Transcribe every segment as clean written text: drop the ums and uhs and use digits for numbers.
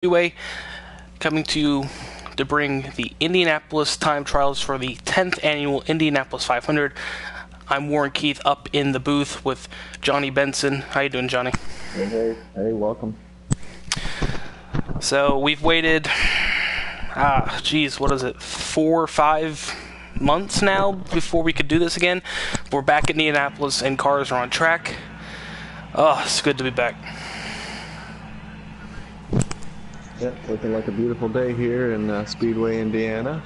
Speedway, coming to you to bring the Indianapolis time trials for the 10th annual Indianapolis 500. I'm Warren Keith up in the booth with Johnny Benson. How you doing, Johnny? Hey, welcome. So we've waited, what is it, 4 or 5 months now before we could do this again. We're back in Indianapolis and cars are on track. Oh, it's good to be back. Yeah, looking like a beautiful day here in Speedway, Indiana.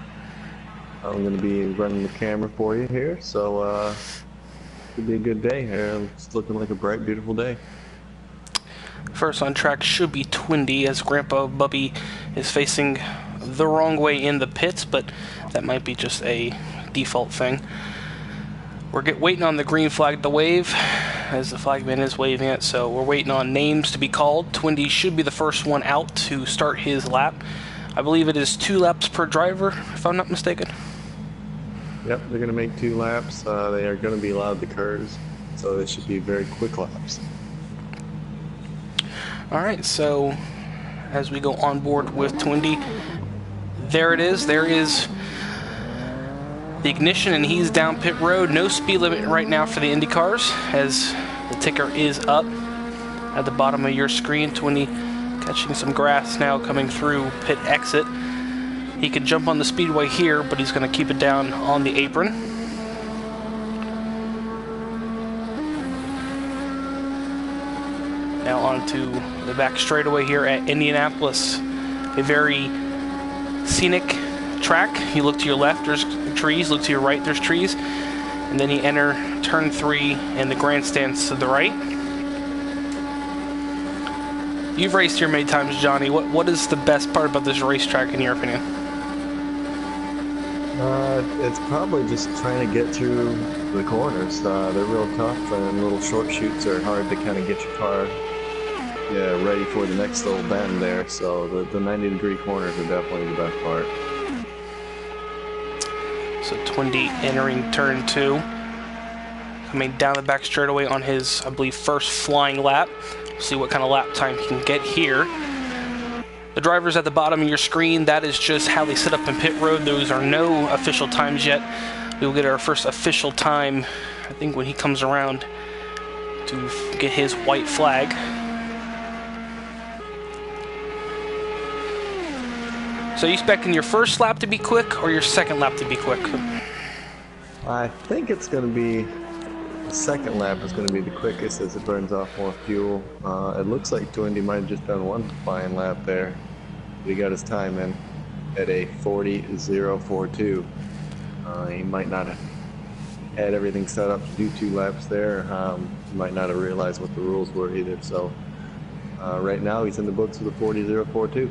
I'm going to be running the camera for you here, so it'll be a good day here. It's looking like a bright, beautiful day. First on track should be Twindy, as Grandpa Bubby is facing the wrong way in the pits, but that might be just a default thing. We're waiting on the green flag to wave, as the flagman is waving it, so we're waiting on names to be called. Twindy should be the first one out to start his lap. I believe it is 2 laps per driver, if I'm not mistaken. Yep, they're going to make 2 laps. They are going to be allowed the curves, so they should be very quick laps. Alright, so as we go on board with Twindy, there it is. There is the ignition, and he's down pit road. No speed limit right now for the Indy cars, as the ticker is up at the bottom of your screen. Twindy catching some grass now coming through pit exit. He could jump on the speedway here, but he's going to keep it down on the apron. Now onto the back straightaway here at Indianapolis. A very scenic track. You look to your left, there's trees. Look to your right, there's trees. And then you enter turn 3 and the grandstands to the right. You've raced here many times, Johnny. What is the best part about this racetrack in your opinion? It's probably just trying to get through the corners. They're real tough, and little short chutes are hard to kind of get your car ready for the next little bend there. So the 90-degree corners are definitely the best part. So Twindy entering turn 2, coming down the back straightaway on his, I believe, first flying lap. We'll see what kind of lap time he can get here. The drivers at the bottom of your screen, that is just how they set up in pit road. Those are no official times yet. We will get our first official time, I think, when he comes around to get his white flag. So you expecting your first lap to be quick or your second lap to be quick? I think it's going to be the second lap is going to be the quickest, as it burns off more fuel. It looks like Twindy might have just done one flying lap there. But he got his time in at a 40.042. He might not have had everything set up to do 2 laps there. He might not have realized what the rules were either. So right now he's in the books with a 40.042.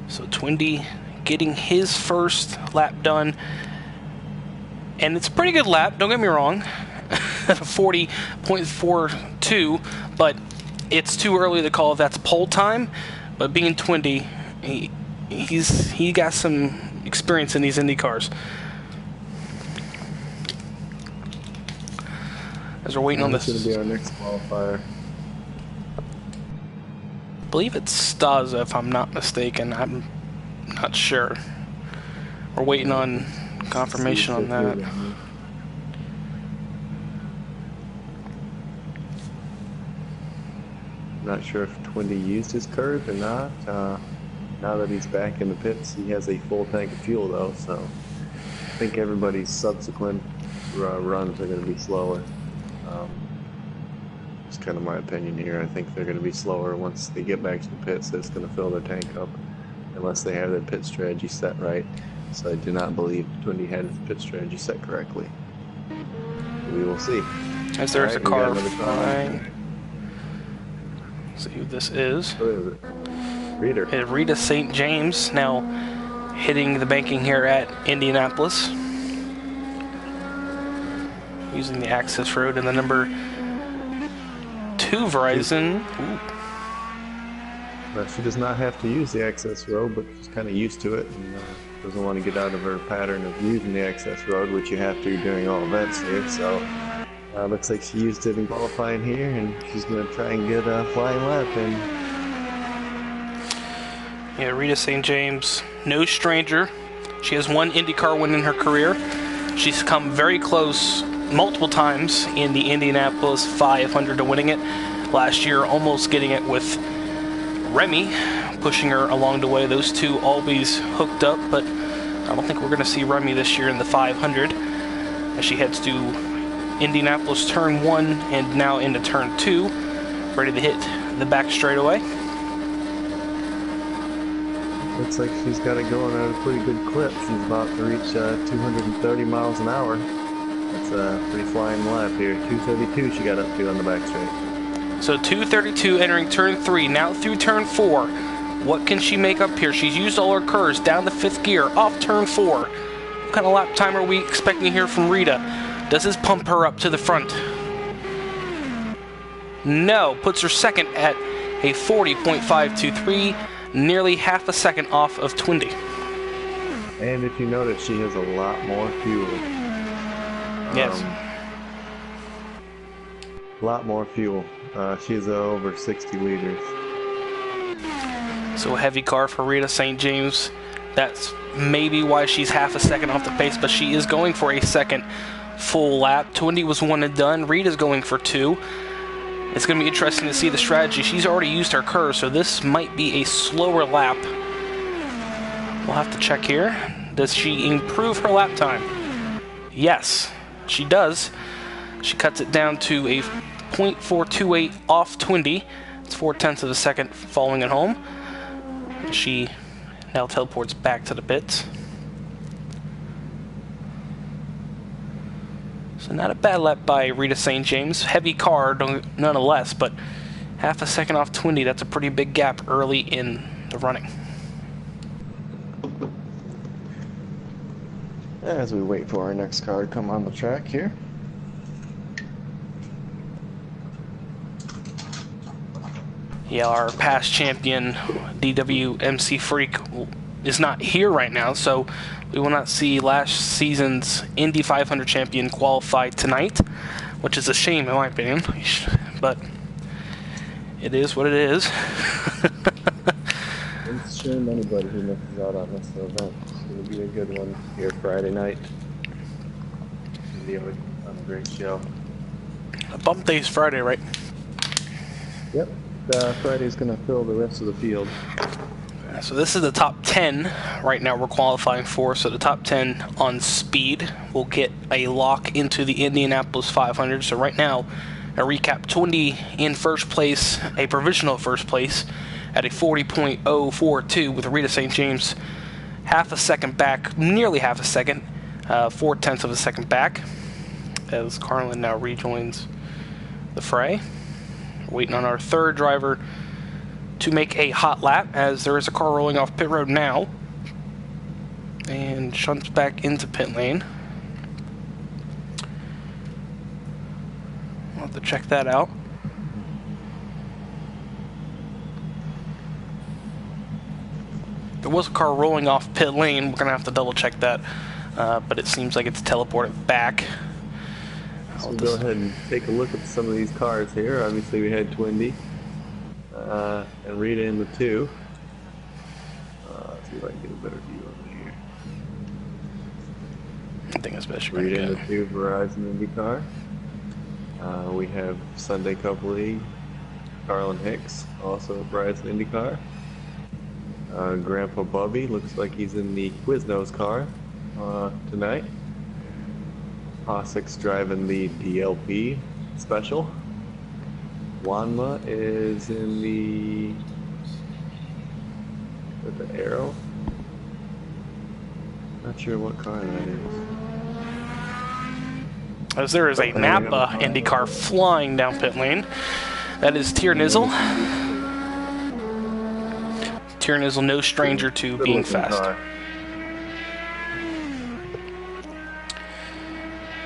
So Twindy getting his first lap done. And it's a pretty good lap, don't get me wrong. 40.42, but it's too early to call if that's pole time. But being Twindy, he got some experience in these Indy cars. As we're waiting on this, going to be our next qualifier. I believe it's Staza, if I'm not mistaken. I'm not sure. We're waiting on confirmation on that. Not sure if Twindy used his curve or not. Now that he's back in the pits, he has a full tank of fuel though, so I think everybody's subsequent runs are going to be slower. It's kind of my opinion here. I think they're going to be slower once they get back to the pits. It's going to fill their tank up unless they have their pit strategy set right. So I do not believe Twindy had his pit strategy set correctly. We will see. As there's a car flying. See who this is. Who is it? Rita St. James now hitting the banking here at Indianapolis. Using the access road and the number 2 Verizon. Well, she does not have to use the access road, but she's kind of used to it and doesn't want to get out of her pattern of using the access road, which you have to during all events here. So looks like she used it in qualifying here, and she's going to try and get a flying lap in. Yeah, Rita St. James, no stranger. She has one IndyCar win in her career. She's come very close multiple times in the Indianapolis 500 to winning it. Last year, almost getting it with Remy, pushing her along the way. Those two always hooked up, but I don't think we're going to see Remy this year in the 500 as she heads to Indianapolis turn 1 and now into turn 2, ready to hit the back straightaway. Looks like she's got it going at a pretty good clip. She's about to reach 230 miles an hour. That's a pretty flying lap here. 232 she got up to on the back straight. So 232 entering turn 3, now through turn 4. What can she make up here? She's used all her curves, down to 5th gear, off turn 4. What kind of lap time are we expecting here from Rita? Does this pump her up to the front? No, puts her second at a 40.523, nearly half a second off of Twindy. And if you notice, she has a lot more fuel. Yes. A lot more fuel. She's over 60 liters. So a heavy car for Rita St. James. That's maybe why she's half a second off the pace, but she is going for a second full lap. Twindy was 1 and done. Rita's going for 2. It's going to be interesting to see the strategy. She's already used her curve, so this might be a slower lap. We'll have to check here. Does she improve her lap time? Yes, she does. She cuts it down to a 0.428 off Twindy. It's 0.4 of a second following it home. She now teleports back to the pits. So not a bad lap by Rita St. James. Heavy car, nonetheless, but half a second off Twindy. That's a pretty big gap early in the running. As we wait for our next car to come on the track here. Yeah, our past champion, DWMC Freak, is not here right now, so we will not see last season's Indy 500 champion qualify tonight, which is a shame in my opinion, but it is what it is. It's a shame anybody who misses out on this event. It's going to be a good one here Friday night. It's going to be a great show. A bump day's Friday, right? Yep. Friday's going to fill the rest of the field. So this is the top 10 right now we're qualifying for. So the top 10 on speed will get a lock into the Indianapolis 500. So right now, a recap, Twindy in first place, a provisional first place at a 40.042 with Rita St. James half a second back, nearly half a second, 0.4 of a second back, as Carlin now rejoins the fray. Waiting on our third driver to make a hot lap, as there is a car rolling off pit road now and shunts back into pit lane. We'll have to check that out. There was a car rolling off pit lane. We're going to have to double check that, but it seems like it's teleported back. So we'll go ahead and take a look at some of these cars here. Obviously we had Twindy and Rita in the 2. Let's see if I can get a better view over here. I think that's best. Rita in the 2 Verizon IndyCar. We have Sunday Cup League, Carlin Hicks, also Verizon IndyCar. Grandpa Bubby looks like he's in the Quiznos car tonight. Hossack's driving the DLP special. Wanma is in the Arrow. Not sure what car that is. As there is a Napa IndyCar flying down pit lane. That is Tiernizzle. Tiernizzle, no stranger to being fast.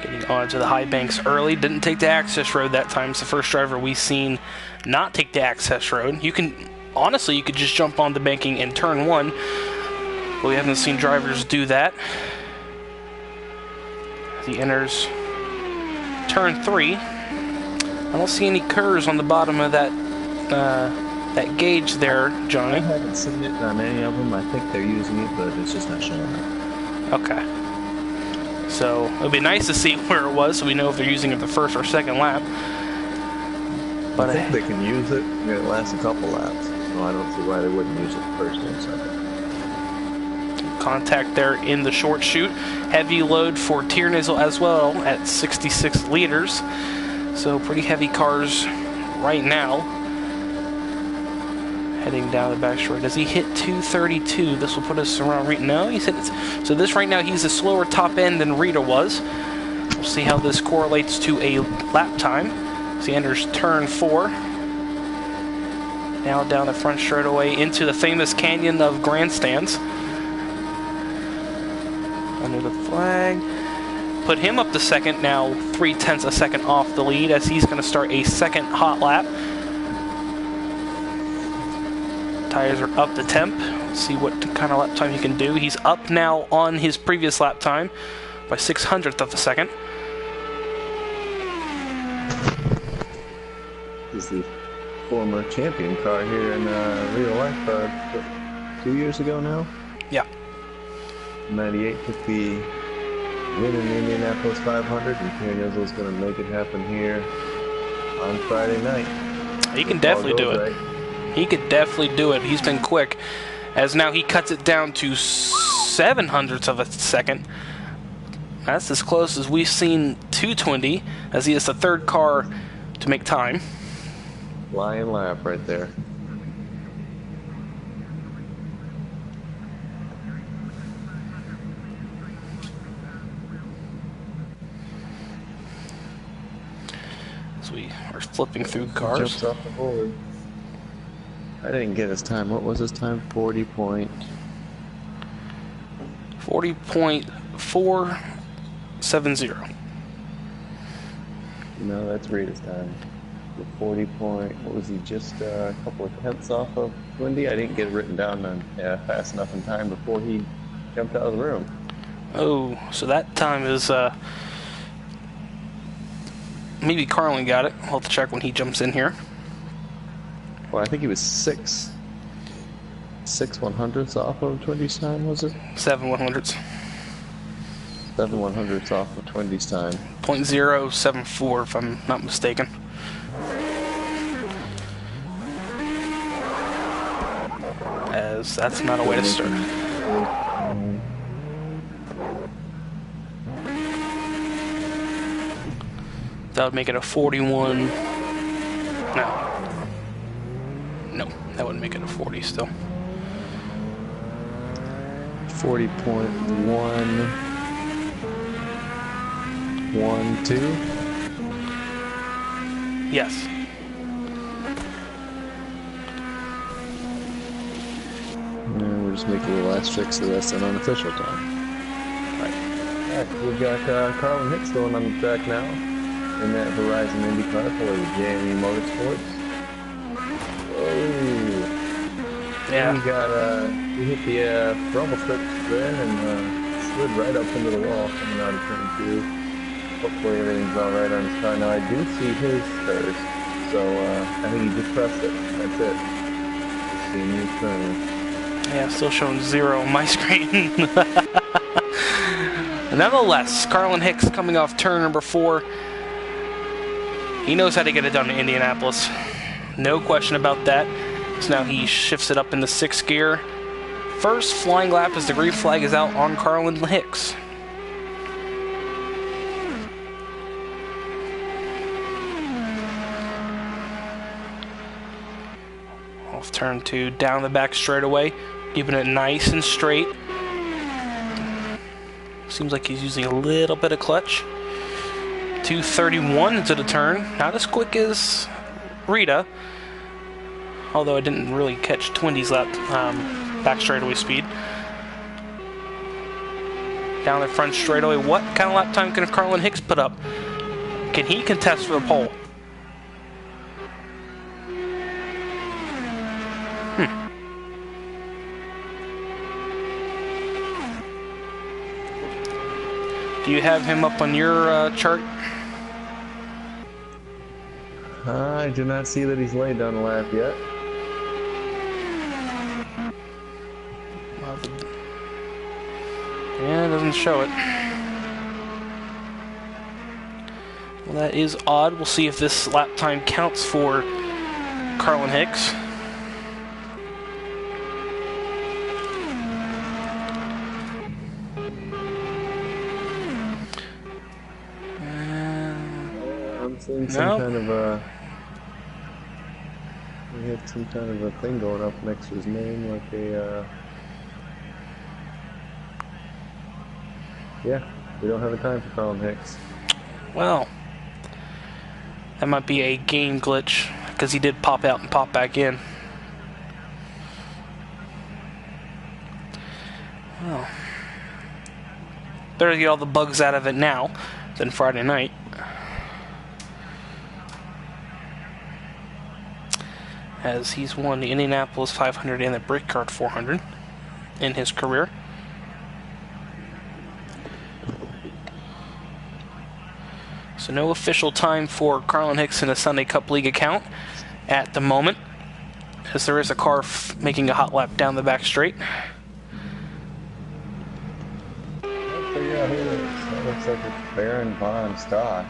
Getting onto the high banks early. Didn't take the access road that time. It's the first driver we've seen not take the access road. You can, honestly, you could just jump on the banking in turn 1. But we haven't seen drivers do that. He enters turn 3. I don't see any curves on the bottom of that that gauge there, I Johnny. haven't seen it on any of them. I think they're using it, but it's just not showing up. Okay. So it would be nice to see where it was so we know if they're using it the first or second lap. But I think they can use it and it lasts a couple laps. So I don't see why they wouldn't use it first and second. Contact there in the short chute. Heavy load for Tierney as well at 66 liters. So pretty heavy cars right now. Heading down the back straight. Does he hit 232? This will put us around Rita. No, he's hit it. So this right now, he's a slower top end than Rita was. We'll see how this correlates to a lap time. As he enters turn 4. Now down the front straightaway into the famous canyon of grandstands. Under the flag. Put him up to second, now 0.3 of a second off the lead as he's going to start a second hot lap. Tires are up to temp. Let's see what kind of lap time he can do. He's up now on his previous lap time by 0.06 of a second. This is the former champion car here in real life, 2 years ago now? Yeah. 98 took the win in the Indianapolis 500, and Tierney was going to make it happen here on Friday night. He can definitely do it. Right. He could definitely do it. He's been quick, as now he cuts it down to 0.07 of a second. That's as close as we've seen to Twindy, as he is the third car to make time. Flying lap right there. As we are flipping through cars. Jumps off the board. I didn't get his time. What was his time? 40.470. No, that's Rita's time. The 40 point. What was he? Just a couple of tenths off of Windy. I didn't get it written down on fast enough in time before he jumped out of the room. Oh, so that time is maybe Carlin got it. We'll have to check when he jumps in here. Well, I think he was 6 100ths off of Twindy's time, was it? 7 100ths. 7 100ths off of Twindy's time. 0.074 if I'm not mistaken. As that's not a way to start. That would make it a 41. No, that wouldn't make it a 40 still. 40.112. Yes. And we're just making a little asterisk so that's an unofficial time. Right. Alright, we've got Carlin Hicks going on the track now in that Horizon IndyCar for the JME Motorsports. Whoa. Yeah. He hit the rumble strips there and slid right up into the wall coming out of turn 2. Hopefully everything's alright on his car. Now I do see his first, so I think he just pressed it. That's it. Just see a new turn. Yeah, still showing 0 on my screen. Nonetheless, Carlin Hicks coming off turn number 4. He knows how to get it done in Indianapolis. No question about that. So now he shifts it up in the 6th gear. First flying lap as the green flag is out on Carlin Hicks. Off turn 2, down the back straightaway, keeping it nice and straight. Seems like he's using a little bit of clutch. 231 into the turn. Not as quick as Rita, although I didn't really catch Twindy's lap back straightaway speed. Down the front straightaway. What kind of lap time can Carlin Hicks put up? Can he contest for the pole? Do you have him up on your chart? I do not see that he's laid down a lap yet. Yeah, it doesn't show it. Well, that is odd. We'll see if this lap time counts for Carlin Hicks. I'm seeing some kind of a... We had some kind of a thing going up next to his name, like a... Yeah, we don't have a time for Carlin Hicks. Well, that might be a game glitch, because he did pop out and pop back in. Well, better get all the bugs out of it now than Friday night. As he's won the Indianapolis 500 and the Brickyard 400 in his career. So no official time for Carlin Hicks in a Sunday Cup League account at the moment, as there is a car making a hot lap down the back straight. I'll figure out who it is. That looks like it's Baron Von Stock.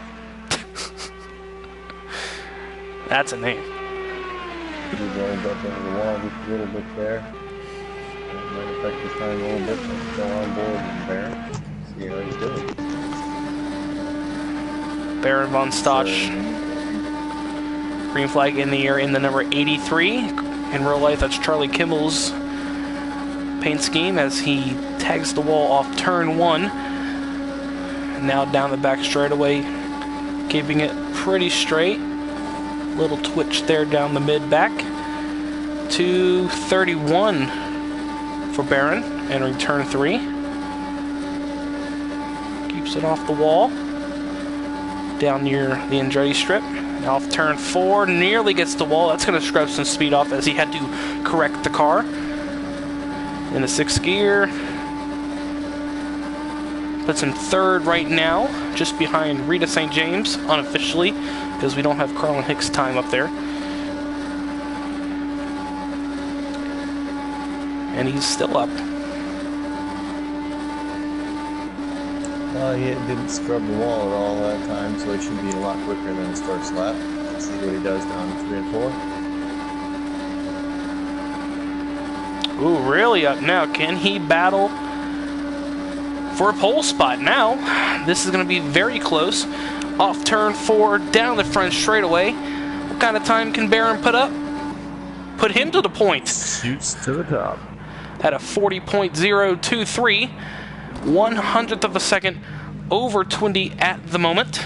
That's a name. He joined up into the wall just a little bit there. That might affect his time a little bit. Let's go on board with Baron. See how he's doing. Baron Von Stock. Green flag in the air in the number 83. In real life, that's Charlie Kimmel's paint scheme as he tags the wall off turn 1. Now down the back straightaway, keeping it pretty straight. Little twitch there down the mid-back. 231 for Baron, entering turn 3. Keeps it off the wall. Down near the Andretti strip. Now off turn 4, nearly gets the wall. That's going to scrub some speed off as he had to correct the car. In the 6th gear. Puts him 3rd right now, just behind Rita St. James, unofficially, because we don't have Carlin Hicks' time up there. And he's still up. He didn't scrub the wall at all that time, so he should be a lot quicker than his first lap. Let's see what he does down 3 and 4. Ooh, really up now. Can he battle for a pole spot now? This is going to be very close. Off turn 4, down the front straightaway. What kind of time can Baron put up? Put him to the point. Shoots to the top. At a 40.023. 100th of a second over Twindy at the moment.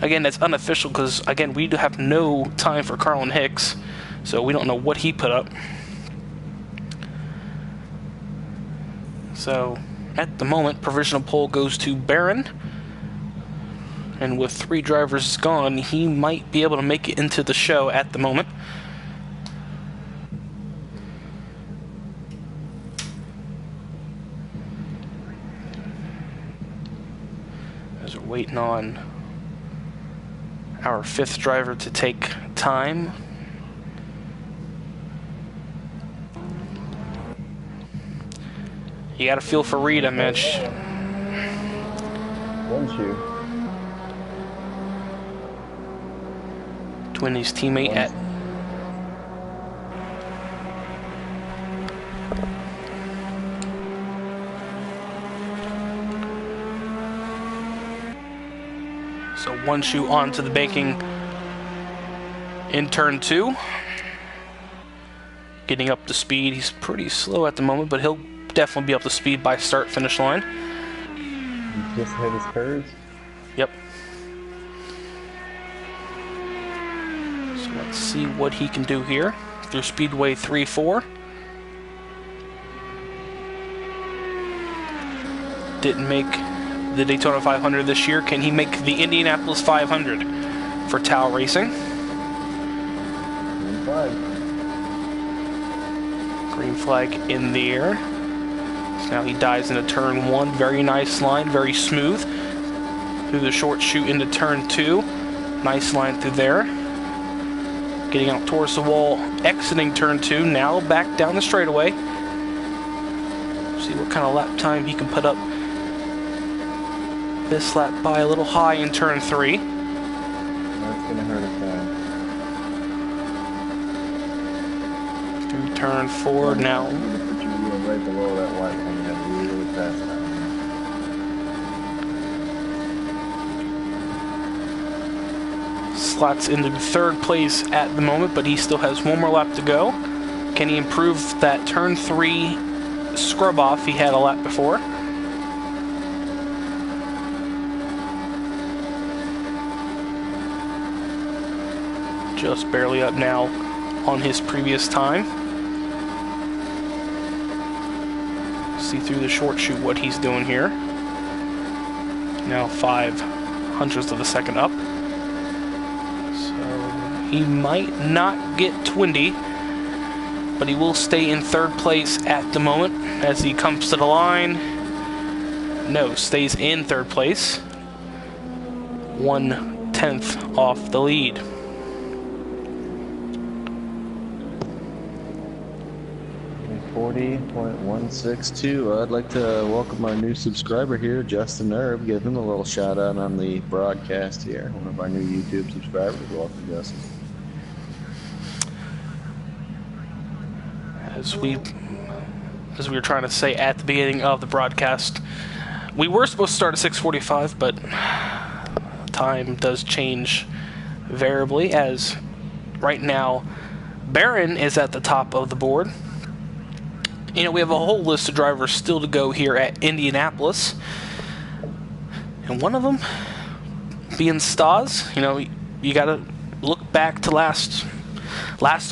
Again, that's unofficial because, again, we do have no time for Carlin Hicks, so we don't know what he put up. So, at the moment, provisional pole goes to Baron. And with 3 drivers gone, he might be able to make it into the show at the moment. As we're waiting on our 5th driver to take time. You got to feel for Rita, Mitch. One shoe. Twindy's teammate at... So 1 shoe onto the banking in turn 2. Getting up to speed. He's pretty slow at the moment, but he'll definitely be up to speed by start-finish line. He just hit his curves? Yep. So let's see what he can do here through Speedway 3-4. Didn't make the Daytona 500 this year. Can he make the Indianapolis 500 for Tao Racing? Green flag. Green flag in the air. So now he dives into turn 1. Very nice line, very smooth. Through the short chute into turn 2. Nice line through there. Getting out towards the wall, exiting turn 2. Now back down the straightaway. See what kind of lap time he can put up. This lap by a little high in turn 3. That's going to hurt us bad. Through turn 4 now. Put your wheel right below that white one. You have really fast time. Slots into 3rd place at the moment, but he still has one more lap to go. Can he improve that turn 3 scrub off he had a lap before? Just barely up now on his previous time. See through the short chute what he's doing here. Now 0.05 of a second up. He might not get Twindy, but he will stay in 3rd place at the moment as he comes to the line. No, stays in 3rd place. 1/10 off the lead. .162. I'd like to welcome our new subscriber here, Justin Erb. Give him a little shout out on the broadcast here. One of our new YouTube subscribers. Welcome, Justin. As we were trying to say at the beginning of the broadcast, we were supposed to start at 6:45, but time does change variably, as right now Barron is at the top of the board. You know, we have a whole list of drivers still to go here at Indianapolis, and one of them being Stas. You know, you got to look back to last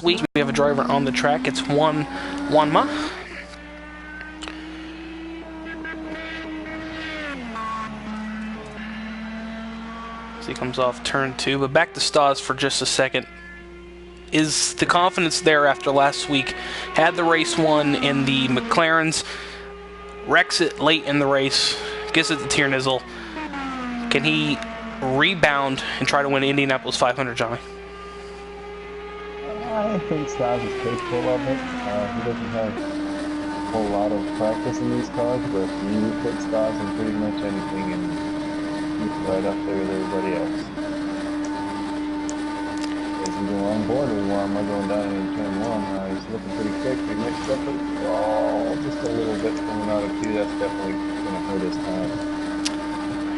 week. We have a driver on the track. It's Wanma. So he comes off turn 2, but back to Stas for just a second. Is the confidence there after last week? Had the race won in the McLarens, wrecks it late in the race, gets it to Tiernizzle. Can he rebound and try to win Indianapolis 500, Johnny? I think Stas is capable of it. He doesn't have a whole lot of practice in these cars, but you put Stas in pretty much anything and he's right up there with everybody else. As we go on board with Wanma going down in turn 1, he's looking pretty quick. He mixed up just a little bit coming out of 2. That's definitely going to hurt his time.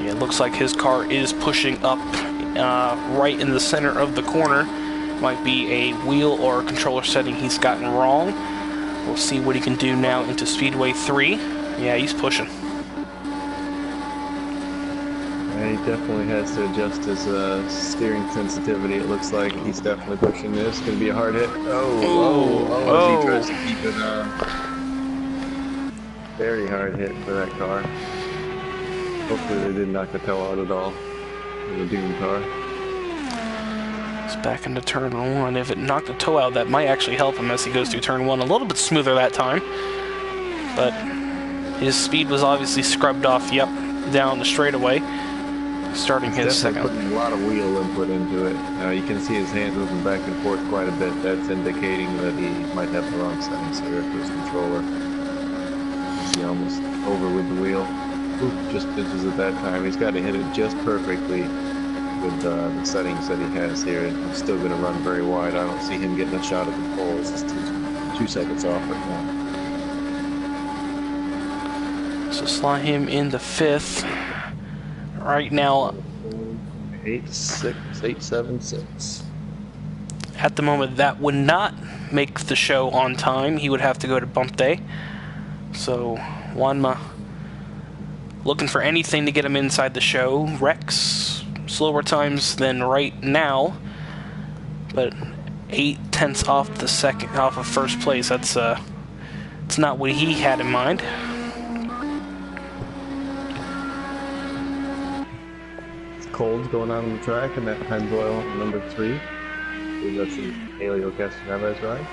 Yeah, it looks like his car is pushing up right in the center of the corner. Might be a wheel or a controller setting he's gotten wrong. We'll see what he can do now into Speedway 3. Yeah, he's pushing. Yeah, he definitely has to adjust his steering sensitivity. It looks like he's definitely pushing this. It's going to be a hard hit. As he tries to keep it very hard hit for that car. Hopefully they didn't knock the toe out at all in the Doom car. It's back into turn 1. If it knocked the toe out, that might actually help him as he goes through turn 1. A little bit smoother that time, but his speed was obviously scrubbed off, down the straightaway, starting his second. Putting a lot of wheel input into it. You can see his hands moving back and forth quite a bit. That's indicating that he might have the wrong settings here for his controller. See, almost over with the wheel. Oop, just pitches at that time. He's got to hit it just perfectly with the settings that he has here. And he's still going to run very wide. I don't see him getting a shot at the pole. It's just 2 seconds off right now. So slide him into 5th. Right now, 8.76. At the moment, that would not make the show on time. He would have to go to bump day. So Wanma looking for anything to get him inside the show. Wrecks slower times than right now, but 0.8 off the second, off of first place. That's it's not what he had in mind. It's cold going on the track, and that Pennzoil number 3. That's the Helio Castroneves ride.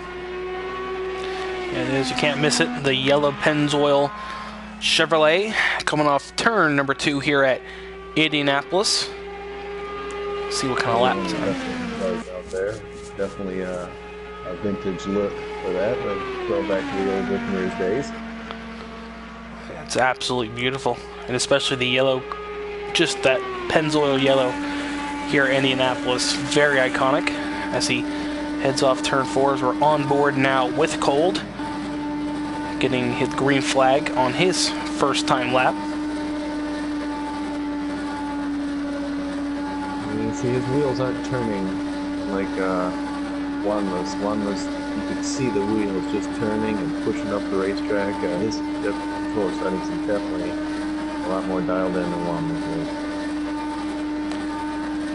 Yeah, it is. You can't miss it. The yellow Pennzoil Chevrolet coming off turn number 2 here at Indianapolis. See what kind of lap time. Out there. Definitely a vintage look for that. Let's go back to the old Whitmer's days. It's absolutely beautiful, and especially the yellow, just that Pennzoil yellow here in Indianapolis, very iconic. As he heads off turn 4, as we're on board now with Cold, getting his green flag on his first time lap. You see his wheels aren't turning like Juanma's. Juanma's, you could see the wheels just turning and pushing up the racetrack. His control settings is definitely a lot more dialed in than Juanma's was.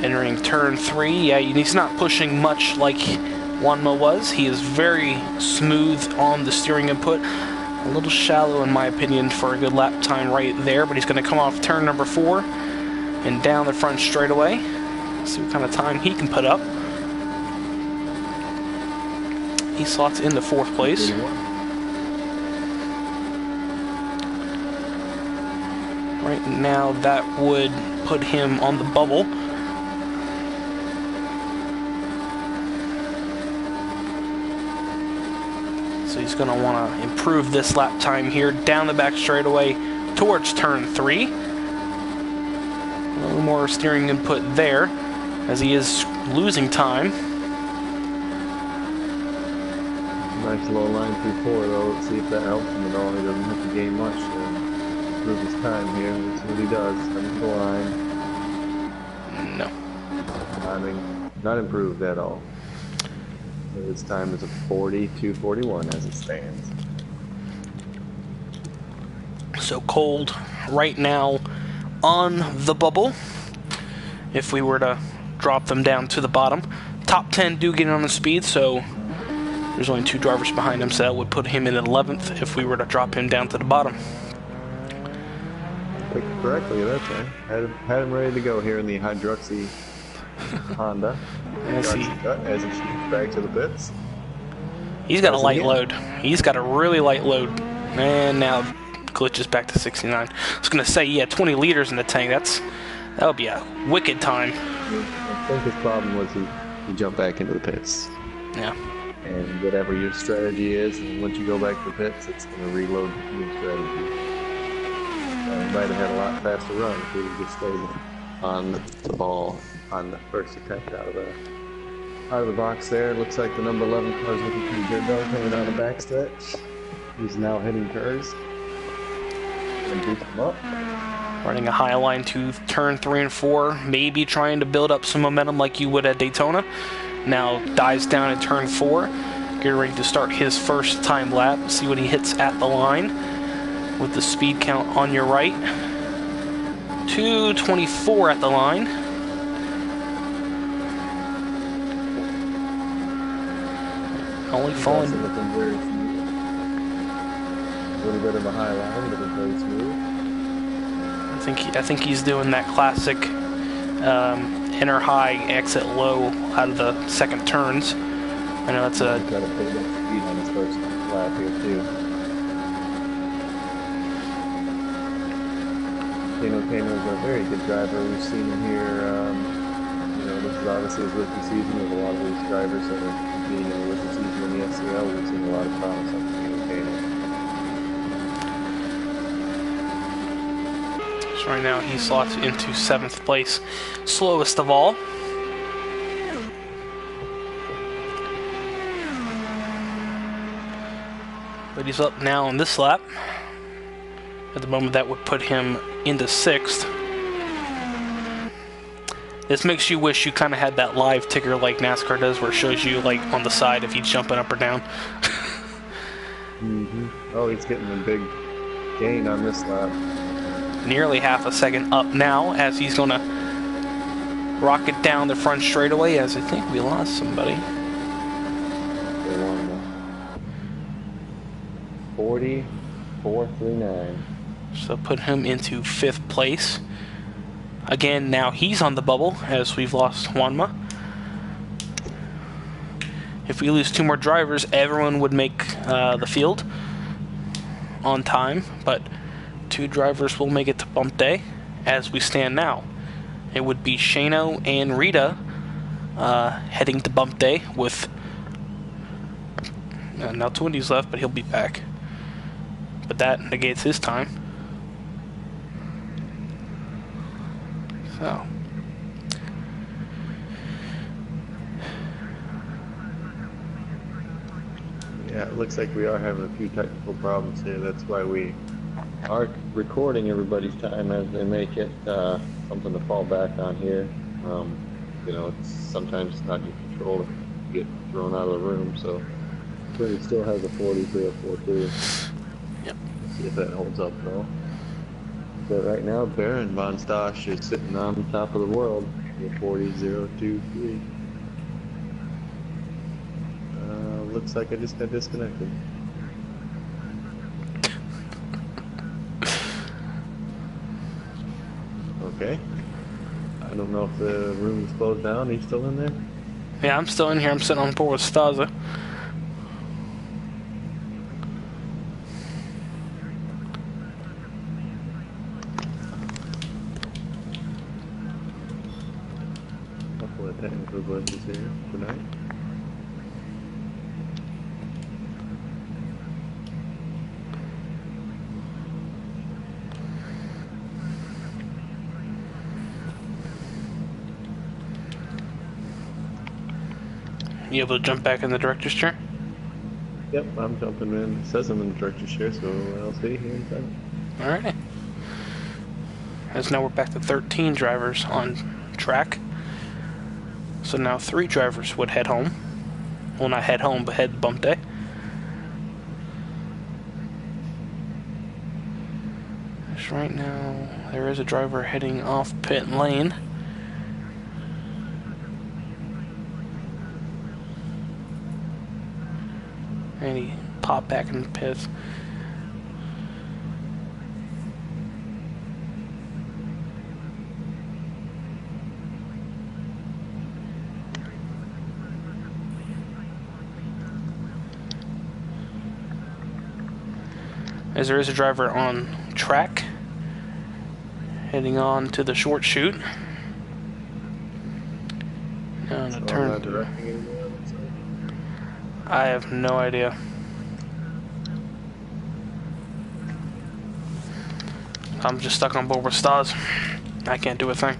Entering turn 3, yeah, he's not pushing much like Juanma was. He is very smooth on the steering input. A little shallow, in my opinion, for a good lap time right there, but he's going to come off turn number 4 and down the front straightaway. See what kind of time he can put up. He slots into 4th place. Right now, that would put him on the bubble. So he's going to want to improve this lap time here down the back straightaway towards turn 3. A little more steering input there, as he is losing time. Nice low line through 4 though. Let's see if that helps him at all. He doesn't have to gain much to improve his time here. Let's see what he does. Heading to the line. No. Timing not improved at all. His time is a 42.41 as it stands. So Cold right now on the bubble. If we were to drop them down to the bottom, top 10 do get on the speed, so there's only 2 drivers behind him, so that would put him in 11th if we were to drop him down to the bottom. Picked correctly, that's right. Had him ready to go here in the Hydroxy Honda. As he shoots back to the pits. He's got a light load. He's got a really light load. And now glitches back to 69. I was going to say, yeah, 20 liters in the tank. That would be a wicked time. I think his problem was he jumped back into the pits. Yeah. And whatever your strategy is, and once you go back to the pits, it's going to reload your strategy. He might have had a lot faster run if he just stayed on the ball on the first attempt out of the box there. Looks like the number 11 car is looking pretty good though, coming down the backstretch. He's now hitting curves and boost him up. Running a high line to turn 3 and 4, maybe trying to build up some momentum like you would at Daytona. Now dives down at turn 4, getting ready to start his first time lap. See what he hits at the line with the speed count on your right. 2:24 at the line. Only falling. A little bit of a high line, but it's very smooth. I think he's doing that classic enter high, exit low out of the second turns. I know that's a. Got to put that speed on his first lap here too. Kano is a very good driver. We've seen him here. This is obviously his rookie season with a lot of these drivers that are competing in the rookie season in the SCL. We've seen a lot of promise on Kano. So right now he slots into 7th place, slowest of all. But he's up now on this lap. At the moment, that would put him into 6th. This makes you wish you kind of had that live ticker like NASCAR does, where it shows you like on the side if he's jumping up or down. Oh, he's getting a big gain on this lap. Nearly half a second up now, as he's going to rocket down the front straightaway, as I think we lost somebody. 44.39. So put him into 5th place. Again, now he's on the bubble, as we've lost Juanma. If we lose 2 more drivers, everyone would make the field on time, but 2 drivers will make it to bump day as we stand now. It would be Shano and Rita heading to bump day with now Twindy's left, but he'll be back. But that negates his time. So. Yeah, it looks like we are having a few technical problems here. That's why we are recording everybody's time as they make it. Something to fall back on here. You know, it's sometimes not in your control if you get thrown out of the room. So, Twitter still has a 40.042. Yep. Let's see if that holds up at all. But right now, Baron von Stosch is sitting on top of the world with 40.023. Looks like I just got disconnected. Okay. I don't know if the room is closed down. Are you still in there? Yeah, I'm still in here. I'm sitting on board with Staza. Couple of technical glitches here tonight. You able to jump back in the director's chair? Yep, I'm jumping in. It says I'm in the director's chair, so I'll see here in a second. Alrighty. As now we're back to 13 drivers on track. So now 3 drivers would head home. Well, not head home, but head bump day. So right now, there is a driver heading off pit lane. And he popped back in the pits. As there is a driver on track heading on to the short chute. Now to turn. I have no idea. I'm just stuck on board with stars. I can't do a thing.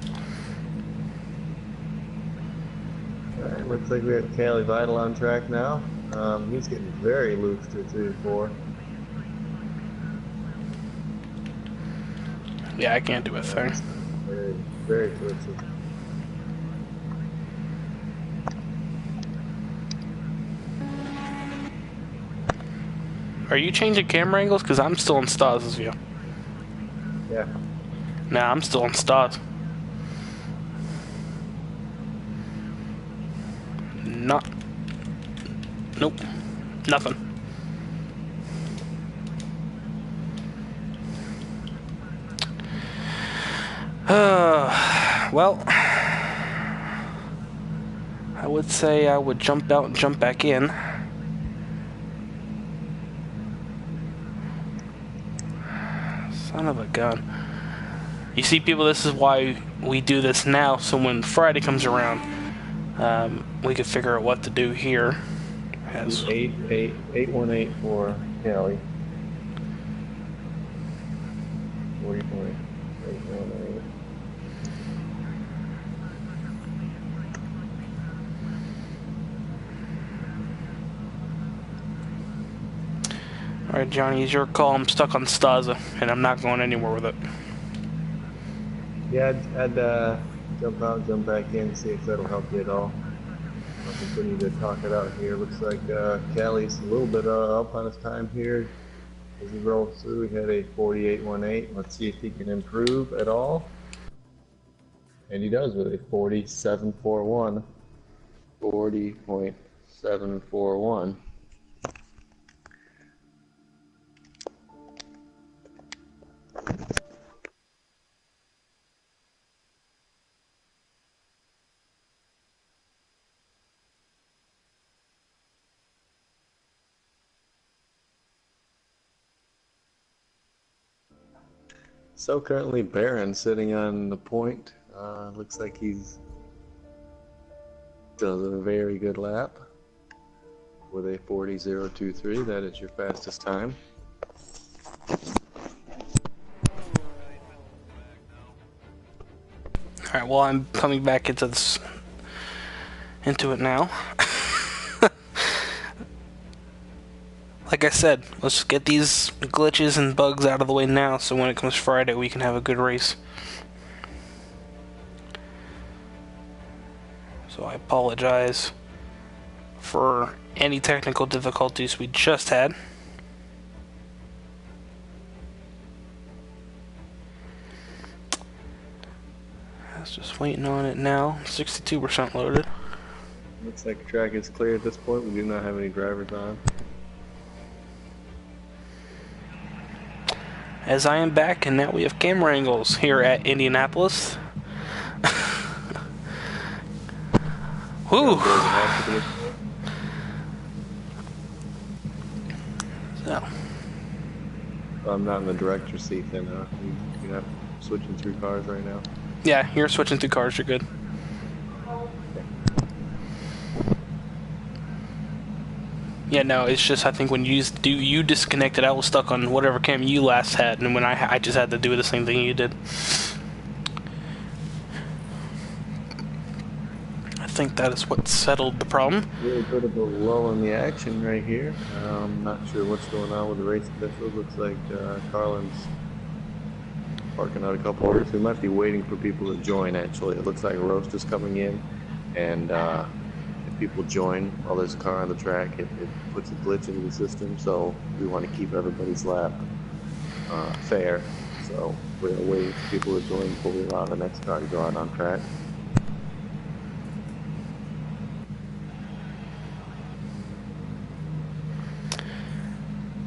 Alright, looks like we have Callie Vital on track now. He's getting very loose to 3 and 4. Yeah, I can't do a thing. Very, very twitchy. Are you changing camera angles? Because I'm still in Stars' view. Yeah. Nah, I'm still in Stars. Not. Nope. Nothing. Well, I would say I would jump out and jump back in. Son of a gun. You see, people, this is why we do this now, so when Friday comes around, we can figure out what to do here. As 818 for Callie. 40.818. Alright, Johnny, it's your call. I'm stuck on Staza, and I'm not going anywhere with it. Yeah, I'd jump out, jump back in, see if that'll help you at all. I'll continue to talk it out here. Looks like Callie's a little bit up on his time here as he rolls through. He had a 48.18. Let's see if he can improve at all. And he does with a 47.41. 40.741. So currently Baron sitting on the point. Looks like he's does a very good lap with a 40.023. That is your fastest time. Alright, well, I'm coming back into this, into it now. Like I said, let's get these glitches and bugs out of the way now, so when it comes Friday, we can have a good race. So I apologize for any technical difficulties we just had. I was just waiting on it now. 62% loaded. Looks like the track is clear at this point. We do not have any drivers on. As I am back, and now we have camera angles here at Indianapolis. Whew. So. I'm not in the director's seat then, huh? You're not switching through cars right now? Yeah, you're switching through cars, you're good. Yeah, no, it's just I think when you disconnected, I was stuck on whatever camera you last had, and when I just had to do the same thing you did. I think that is what settled the problem. A little bit of a lull in the action right here. I'm not sure what's going on with the race officials. Looks like Carlin's parking out a couple orders. We might be waiting for people to join, actually. It looks like a roast is coming in, and if people join while there's a car on the track, it puts a glitch into the system, so we want to keep everybody's lap fair. So we're waiting for people to join before we allow the next car to go out on track.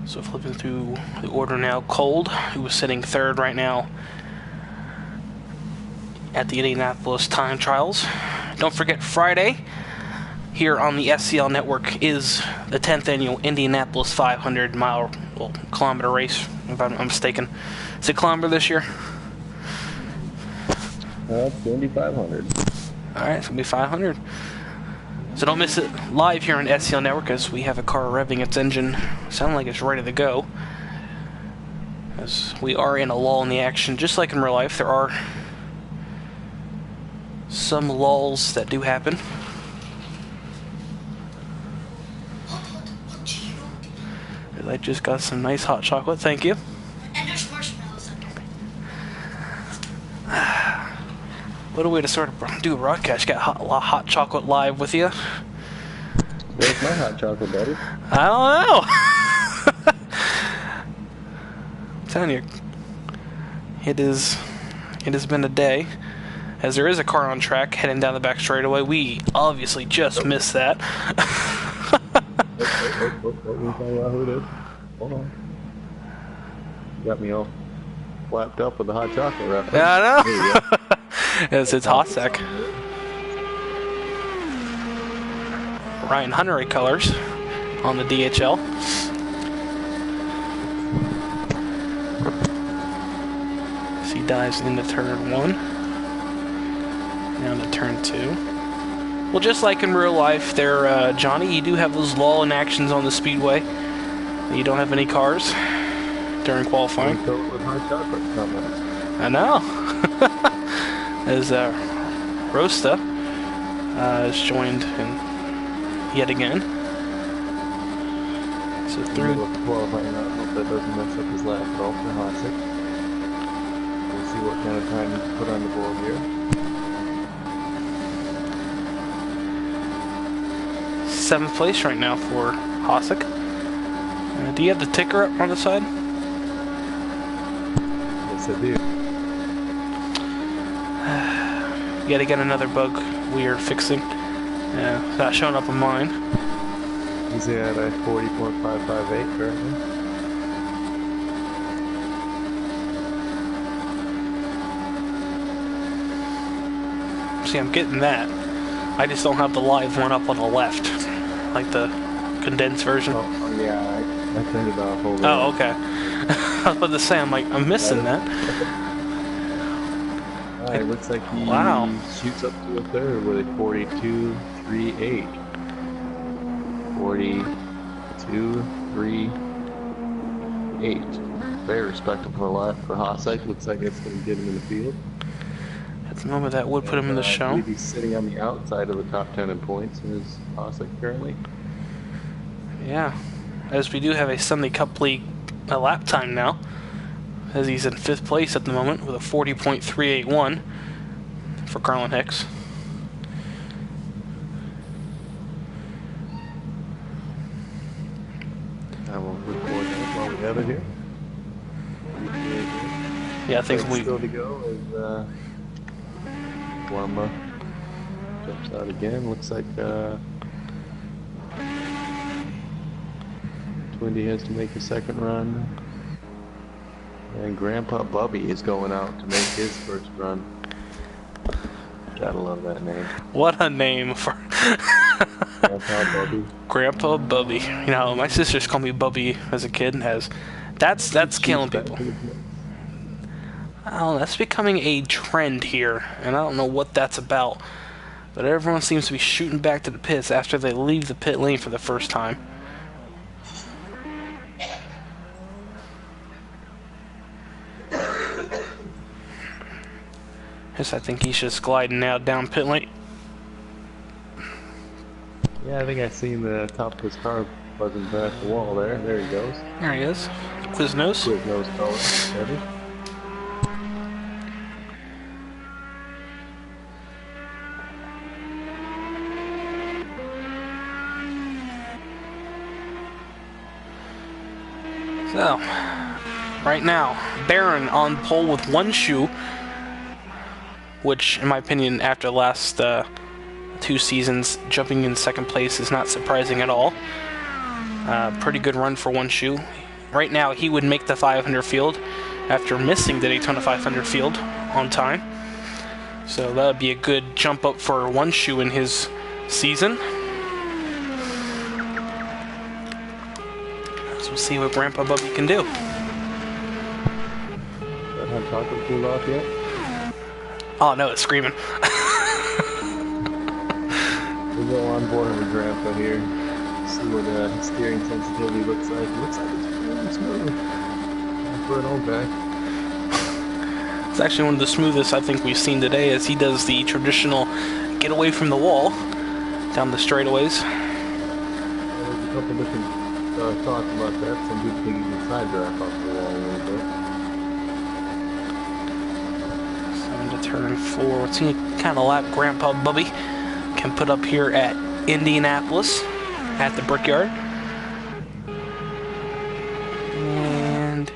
So flipping through the order now, Cold, who was sitting third right now at the Indianapolis time trials. Don't forget, Friday here on the SCL network is the 10th annual Indianapolis 500 kilometer race, if I'm not mistaken. Is it kilometer this year? It's Indy 500. Alright, it's going to be 500. So don't miss it live here on SCL Network, as we have a car revving its engine, sounding like it's ready to go. As we are in a lull in the action, just like in real life, there are some lulls that do happen. I just got some nice hot chocolate, thank you. And there's marshmallows under it. What a way to sort of do a broadcast. Got hot chocolate live with you. Where's my hot chocolate, buddy? I don't know. I'm telling you, it has been a day. As there is a car on track heading down the back straightaway. We obviously just missed that. Who it is? Hold on. You got me all flapped up with the hot chocolate reference. Yeah, I know. It's hot sec. Ryan Huntery colors on the DHL. As he dives into turn 1. Down to turn 2. Well, just like in real life there, Johnny, you do have those lull in actions on the speedway. You don't have any cars during qualifying. I know. As Rosta is joined in yet again. So through qualifying, I hope that doesn't mess up his lap at all for Hasek. We'll see what kind of time he can put on the board here. 7th place right now for Hasek. Do you have the ticker up on the side? Yes, I do. Yet again, another bug we are fixing. Not showing up on mine. He's at a 40.558 currently. See, I'm getting that. I just don't have the live one up on the left, like the condensed version. Oh yeah, I turned it off over. Oh, okay. I was about to say, I'm missing that. It looks like he shoots up to a third with a 42.38. 42.38. Very respectable lap for Hasek. Looks like it's going to get him in the field. At the moment, that would put him in the I show. believe he's sitting on the outside of the top 10 in points in his Aussie currently. Yeah, as we do have a Sunday Cup League lap time now, as he's in 5th place at the moment with a 40.381 for Carlin Hicks. I will record that while we have it here. Yeah, I think we... Still to go as Wamba jumps out again. Looks like Twindy has to make a second run. And Grandpa Bubby is going out to make his first run. Gotta love that name. What a name for... Grandpa Bubby. Grandpa Bubby. You know, my sisters call me Bubby as a kid. That's killing people. Oh, that's becoming a trend here, and I don't know what that's about. But everyone seems to be shooting back to the pits after they leave the pit lane for the first time. Yes, I think he's just gliding now down pit lane. Yeah, I think I seen the top of his car buzzing past the wall there. There he goes. There he is. Quiznos. Quiznos color. Ready? So, right now, Barron on pole with one shoe, which, in my opinion, after the last 2 seasons, jumping in 2nd place is not surprising at all. Pretty good run for one shoe. Right now, he would make the 500 field after missing the Daytona 500 field on time. So that would be a good jump up for one shoe in his season. So we'll see what Grandpa Bubby can do. That hot chocolate cooled off yet? Oh no, it's screaming. We'll go on board with Grandpa here. See what steering sensitivity looks like. It looks like it's really smooth for an old guy. It's actually one of the smoothest I think we've seen today, as he does the traditional get away from the wall down the straightaways. There's a couple different thoughts about that. Some people think he can side drive off the wall a little bit. So into turn 4, let's see what kind of lap Grandpa Bubby can put up here at Indianapolis at the Brickyard. And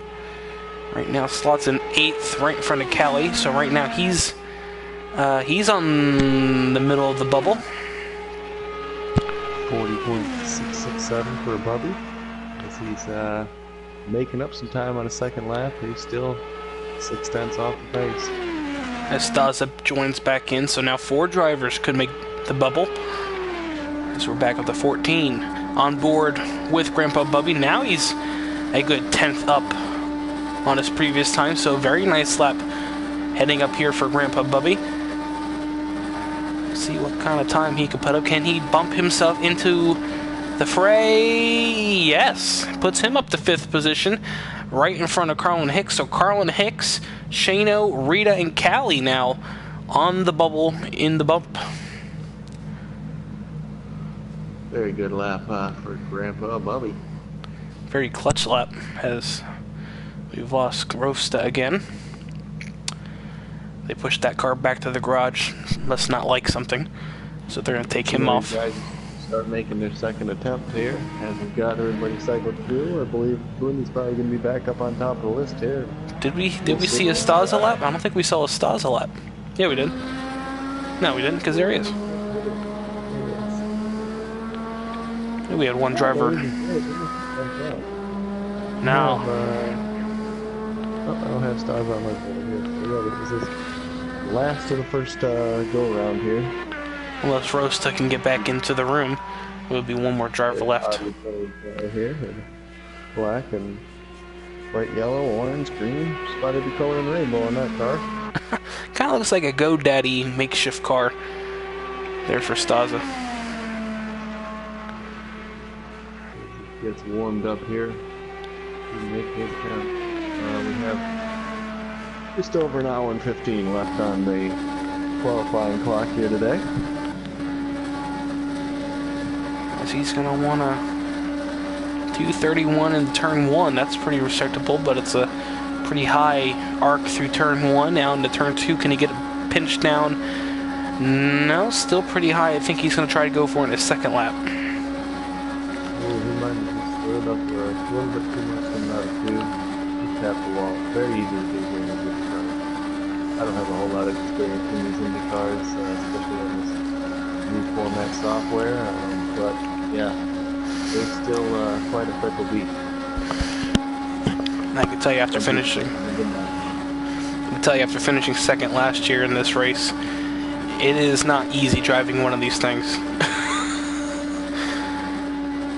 right now slots in 8th right in front of Cali. So right now he's on the middle of the bubble. 40.667 for Bubby. As he's making up some time on a second lap. He's still 0.6 off the pace. As Daza joins back in, so now 4 drivers could make the bubble. As we're back up to 14 on board with Grandpa Bubby. Now he's a good 10th up on his previous time, so very nice lap heading up here for Grandpa Bubby. See what kind of time he can put up. Can he bump himself into the fray? Yes, puts him up to 5th position, right in front of Carlin Hicks. So Carlin Hicks, Shano, Rita, and Callie now on the bubble in the bump. Very good lap for Grandpa Bubby. Very clutch lap, as we've lost Rosta again. They pushed that car back to the garage. Must not like something, so they're going to take him off. Guys start making their second attempt here, as we've got everybody cycled through. I believe Booney's probably going to be back up on top of the list here. Did we see a Staza lap? I don't think we saw a Staza lap. Yeah, we did. No, we didn't, because there he is. We had one driver. Now. I don't have stars on my board here. Yeah, it was this last of the first go-around here. Unless Rosta can get back into the room, it would be one more driver left. Here, black and white, yellow, orange, green. Spotted the color and rainbow on that car. Kind of looks like a GoDaddy makeshift car there for Staza. Gets warmed up here. Make his count. We have just over an hour and 15 left on the qualifying clock here today. As he's going to want a 231 in turn 1. That's pretty respectable, but it's a pretty high arc through turn 1. Now into turn 2, can he get it pinched down? No, still pretty high. I think he's going to try to go for it in his second lap. Oh, he might have just slowed up a little bit too much coming out of 2. He tapped the wall. Very easy to do here in this car. I don't have a whole lot of experience in these Indy cars, especially on this new format software, but yeah, they're still quite a fickle beat. I can tell you after finishing second last year in this race, it is not easy driving one of these things.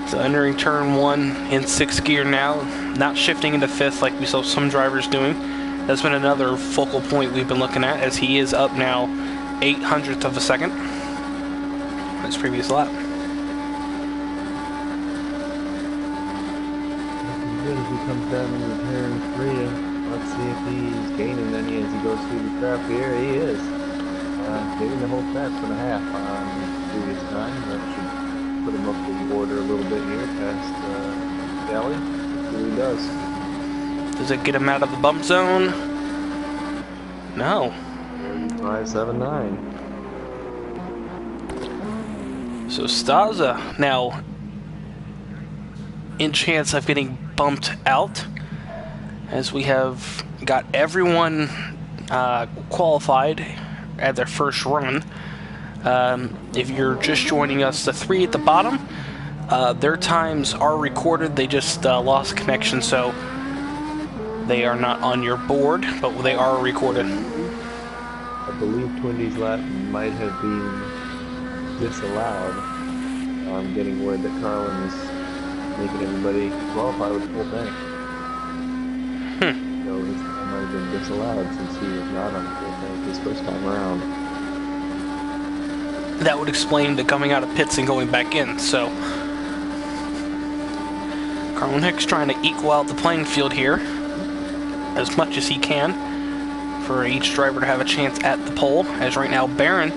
So entering turn 1 in 6th gear now, not shifting into 5th like we saw some drivers doing. That's been another focal point we've been looking at, as he is up now 0.08 of a second on his previous lap. As he comes down into turn 3, let's see if he's gaining any as he goes through the trap here. He is. Gaining the whole 1.5 on the previous time. That should put him up the border a little bit here past Galley. Let's see what he does. Does it get him out of the bump zone? No. 579. So Staza now in chance of getting bumped out, as we have got everyone qualified at their first run. If you're just joining us, the 3 at the bottom, their times are recorded. They just lost connection, so they are not on your board, but they are recorded. I believe Twindy's lap might have been disallowed. I'm getting word that Carlin is making everybody qualify with the full tank. So his time might have been disallowed since he was not on the full tank his first time around. That would explain the coming out of pits and going back in. So Carlin Hicks trying to equal out the playing field here as much as he can for each driver to have a chance at the pole, as right now Barron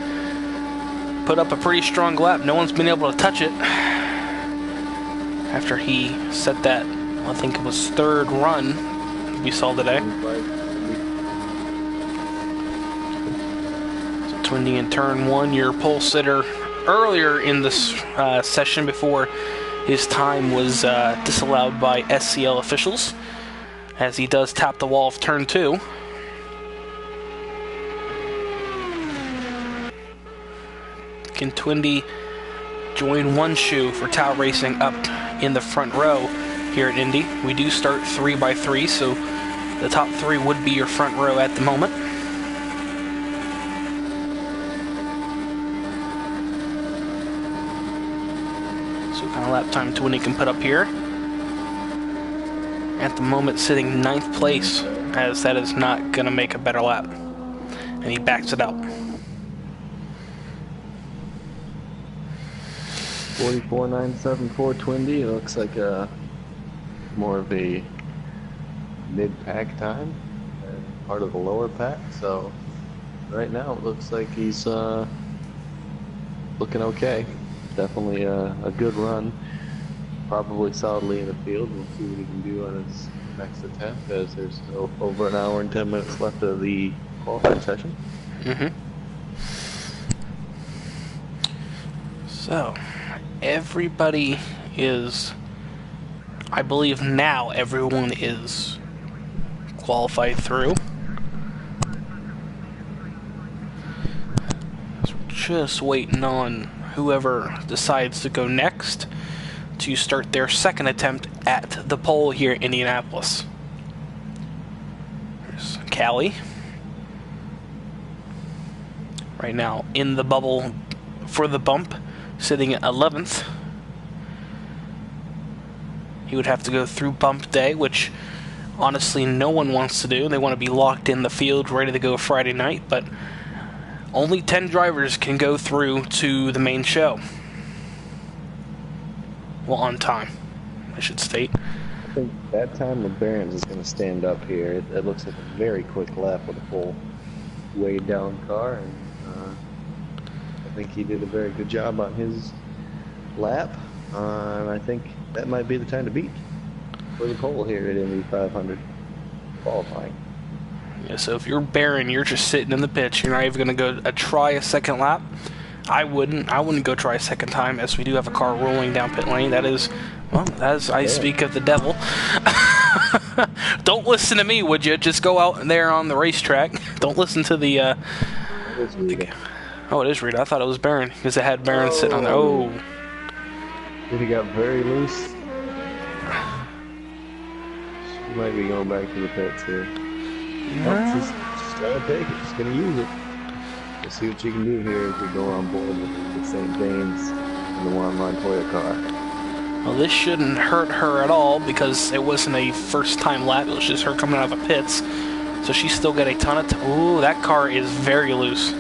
put up a pretty strong lap. No one's been able to touch it after he set that, I think it was 3rd run we saw today. So Twindy in turn 1, your pole sitter earlier in this session before his time was disallowed by SCL officials, as he does tap the wall of turn 2. Can Twindy join one shoe for Tau Racing up in the front row here at Indy? We do start 3 by 3, so the top 3 would be your front row at the moment. So what kind of lap time Twindy can put up here. At the moment sitting 9th place, as that is not going to make a better lap. And he backs it out. 44.974 Twindy. It looks like more of a mid-pack time and part of the lower pack. So right now it looks like he's looking okay. Definitely a good run. Probably solidly in the field. We'll see what he can do on his next attempt, as there's over an hour and 10 minutes left of the qualifying session. So everybody is, I believe now everyone is qualified through. So we're just waiting on whoever decides to go next to start their second attempt at the pole here in Indianapolis. There's Callie. Right now in the bubble for the bump, sitting at 11th. He would have to go through bump day, which honestly no one wants to do. They want to be locked in the field, ready to go Friday night, but only 10 drivers can go through to the main show. Well, on time, I should state. I think that time with Barron's is going to stand up here. It looks like a very quick lap with a full weighed down car, and I think he did a very good job on his lap, and I think that might be the time to beat for the pole here at Indy 500 qualifying. Yeah, so if you're Barron, you're just sitting in the pits. You're not even going to go try a second lap. I wouldn't go try a second time, as we do have a car rolling down pit lane. That is, well, as I speak of the devil. Don't listen to me, would you? Just go out there on the racetrack. Don't listen to the... oh, it is Rita. I thought it was Barron, because it had Barron sitting on there. Oh. He got very loose. She might be going back to the pits here. Yeah. She's trying to take it. She's going to use it. We'll see what she can do here as we go on board with St. James and the one-line Toyota car. Well, this shouldn't hurt her at all because it wasn't a first-time lap. It was just her coming out of the pits. So she still got a ton of... Ooh, that car is very loose.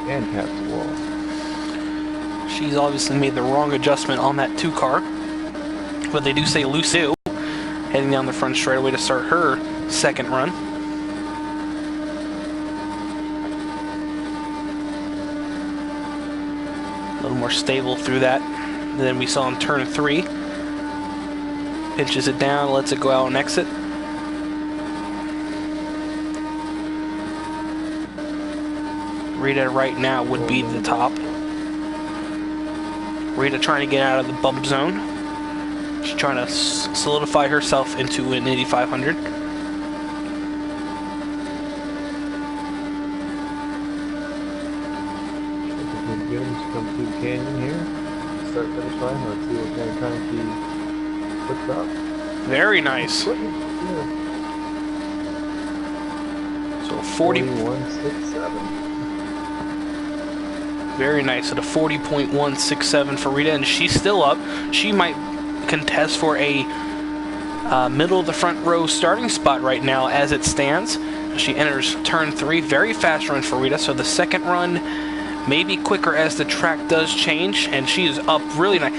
And taps the wall. She's obviously made the wrong adjustment on that 2 car. But they do say loose ew. Heading down the front straightaway to start her second run. A little more stable through that than we saw in turn 3. Pinches it down, lets it go out and exit. Rita right now would be the top. Rita trying to get out of the bump zone. She's trying to solidify herself into an Indy 500. Good. She's come through the canyon here. Start finish line. Let's see what kind of time she puts up. Very nice. Yeah. So 41.67. Very nice at a 40.167 for Rita, and she's still up. She might contest for a middle of the front row starting spot right now as it stands. She enters turn 3. Very fast run for Rita, so the second run may be quicker as the track does change, and she is up really nice.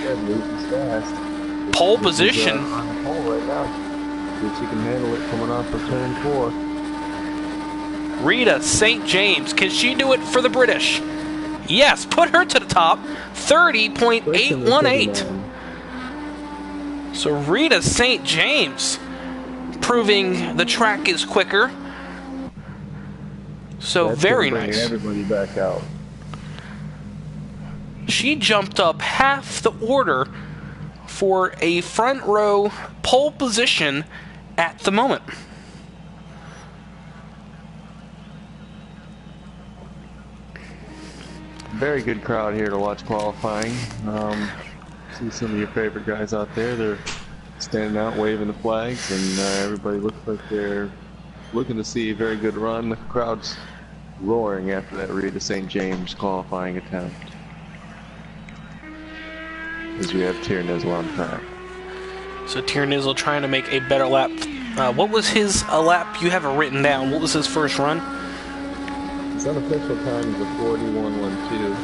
Pole position. On the pole right now. See if she can handle it coming off of turn 4. Rita St. James, can she do it for the British? Yes, put her to the top. 30.818. So Rita St. James proving the track is quicker. So That's very bring nice. Everybody back out. She jumped up half the order for a front row pole position at the moment. Very good crowd here to watch qualifying. See some of your favorite guys out there. They're standing out waving the flags, and everybody looks like they're looking to see a very good run. The crowd's roaring after that Rita St. James qualifying attempt. As we have Tierney on track. So Tierney trying to make a better lap. What was his lap? You have it written down. What was his first run? His unofficial time is a 41.12.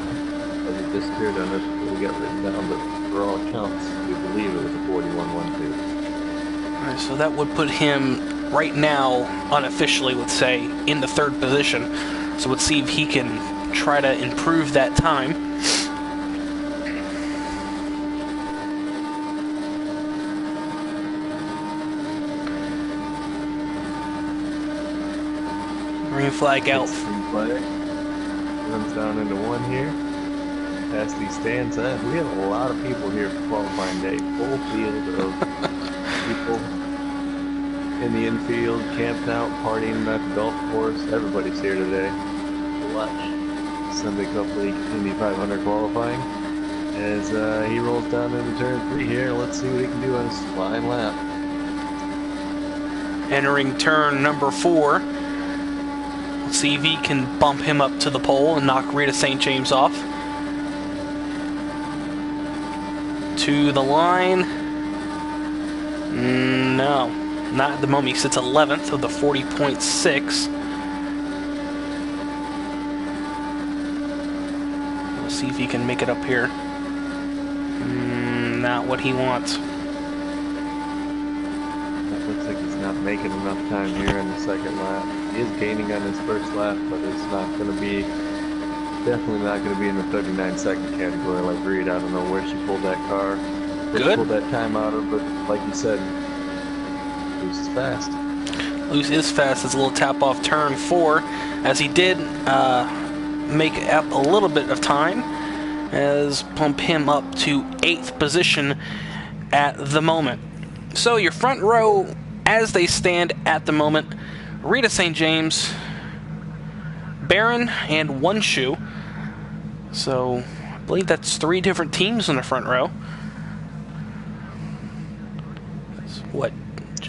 As it disappeared on us, we got written down, but for all accounts, we believe it was a 41.12. Alright, so that would put him right now, unofficially, would say, in the 3rd position. So let's see if he can try to improve that time. Green flag out. Green flag. Runs down into 1 here. Past these stands. We have a lot of people here for qualifying day. Full field of people in the infield, camped out, partying at the golf course. Everybody's here today to watch Sunday Cup League Indy 500 qualifying. As he rolls down into turn 3 here, let's see what he can do on his flying lap. Entering turn number 4. Let's see if he can bump him up to the pole and knock Rita St. James off. To the line. No, not at the moment. He sits 11th of the 40.6. We'll see if he can make it up here. Not what he wants. That looks like he's not making enough time here in the second lap. He is gaining on his first lap, but it's not going to be definitely not going to be in the 39-second category like Reed. I don't know where she pulled that car. Where she Good. pulled that time out of, but like you said, Luce is fast. Luce is fast. It's a little tap off turn 4, as he did make up a little bit of time, as bump him up to 8th position at the moment. So your front row, as they stand at the moment, Rita St. James, Barron, and One Shoe. So I believe that's 3 different teams in the front row. That's what?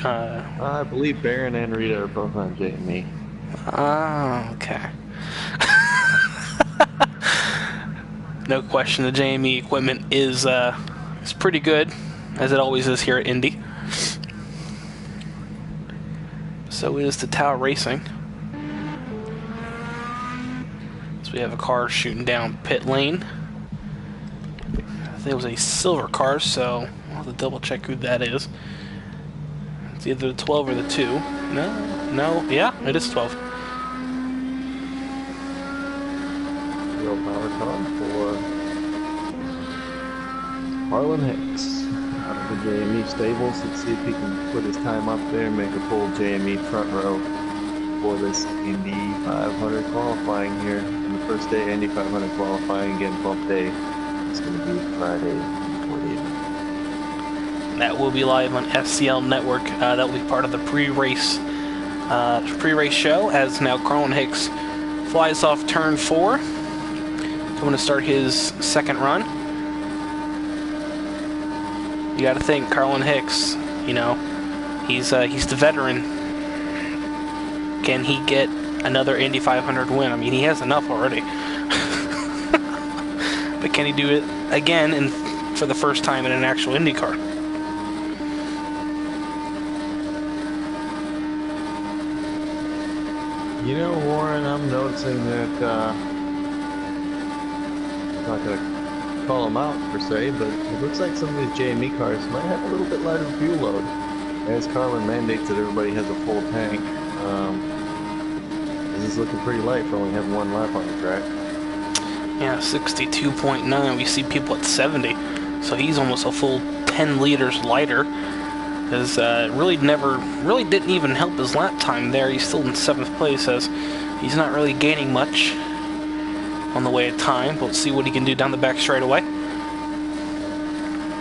I believe Barron and Rita are both on JME. Oh, okay. No question, the JME equipment is pretty good, as it always is here at Indy. So is the Tau Racing. So we have a car shooting down pit lane. I think it was a silver car, so I'll have to double check who that is. It's either the 12 or the 2. No, yeah, it is 12. Real power car for Harlan Hicks out of the JME stables. Let's see if he can put his time up there and make a full JME front row for this Indy 500 qualifying here. On the first day, Indy 500 qualifying, again, bump day. It's going to be Friday, 40th. That will be live on SCL Network. That will be part of the pre-race show, as now Carlin Hicks flies off turn 4. Going to start his second run. You got to think, Carlin Hicks, you know, he's the veteran. Can he get another Indy 500 win? I mean, he has enough already. But can he do it again and for the first time in an actual IndyCar? You know, Warren, I'm noticing that, I'm not going to call them out per se, but it looks like some of these JME cars might have a little bit lighter fuel load. As Carlin mandates that everybody has a full tank, this is looking pretty light for only having 1 lap on the track. Yeah, 62.9. We see people at 70, so he's almost a full 10 liters lighter. Because really didn't even help his lap time there. He's still in 7th place, as he's not really gaining much on the way of time. But let's see what he can do down the back straight away,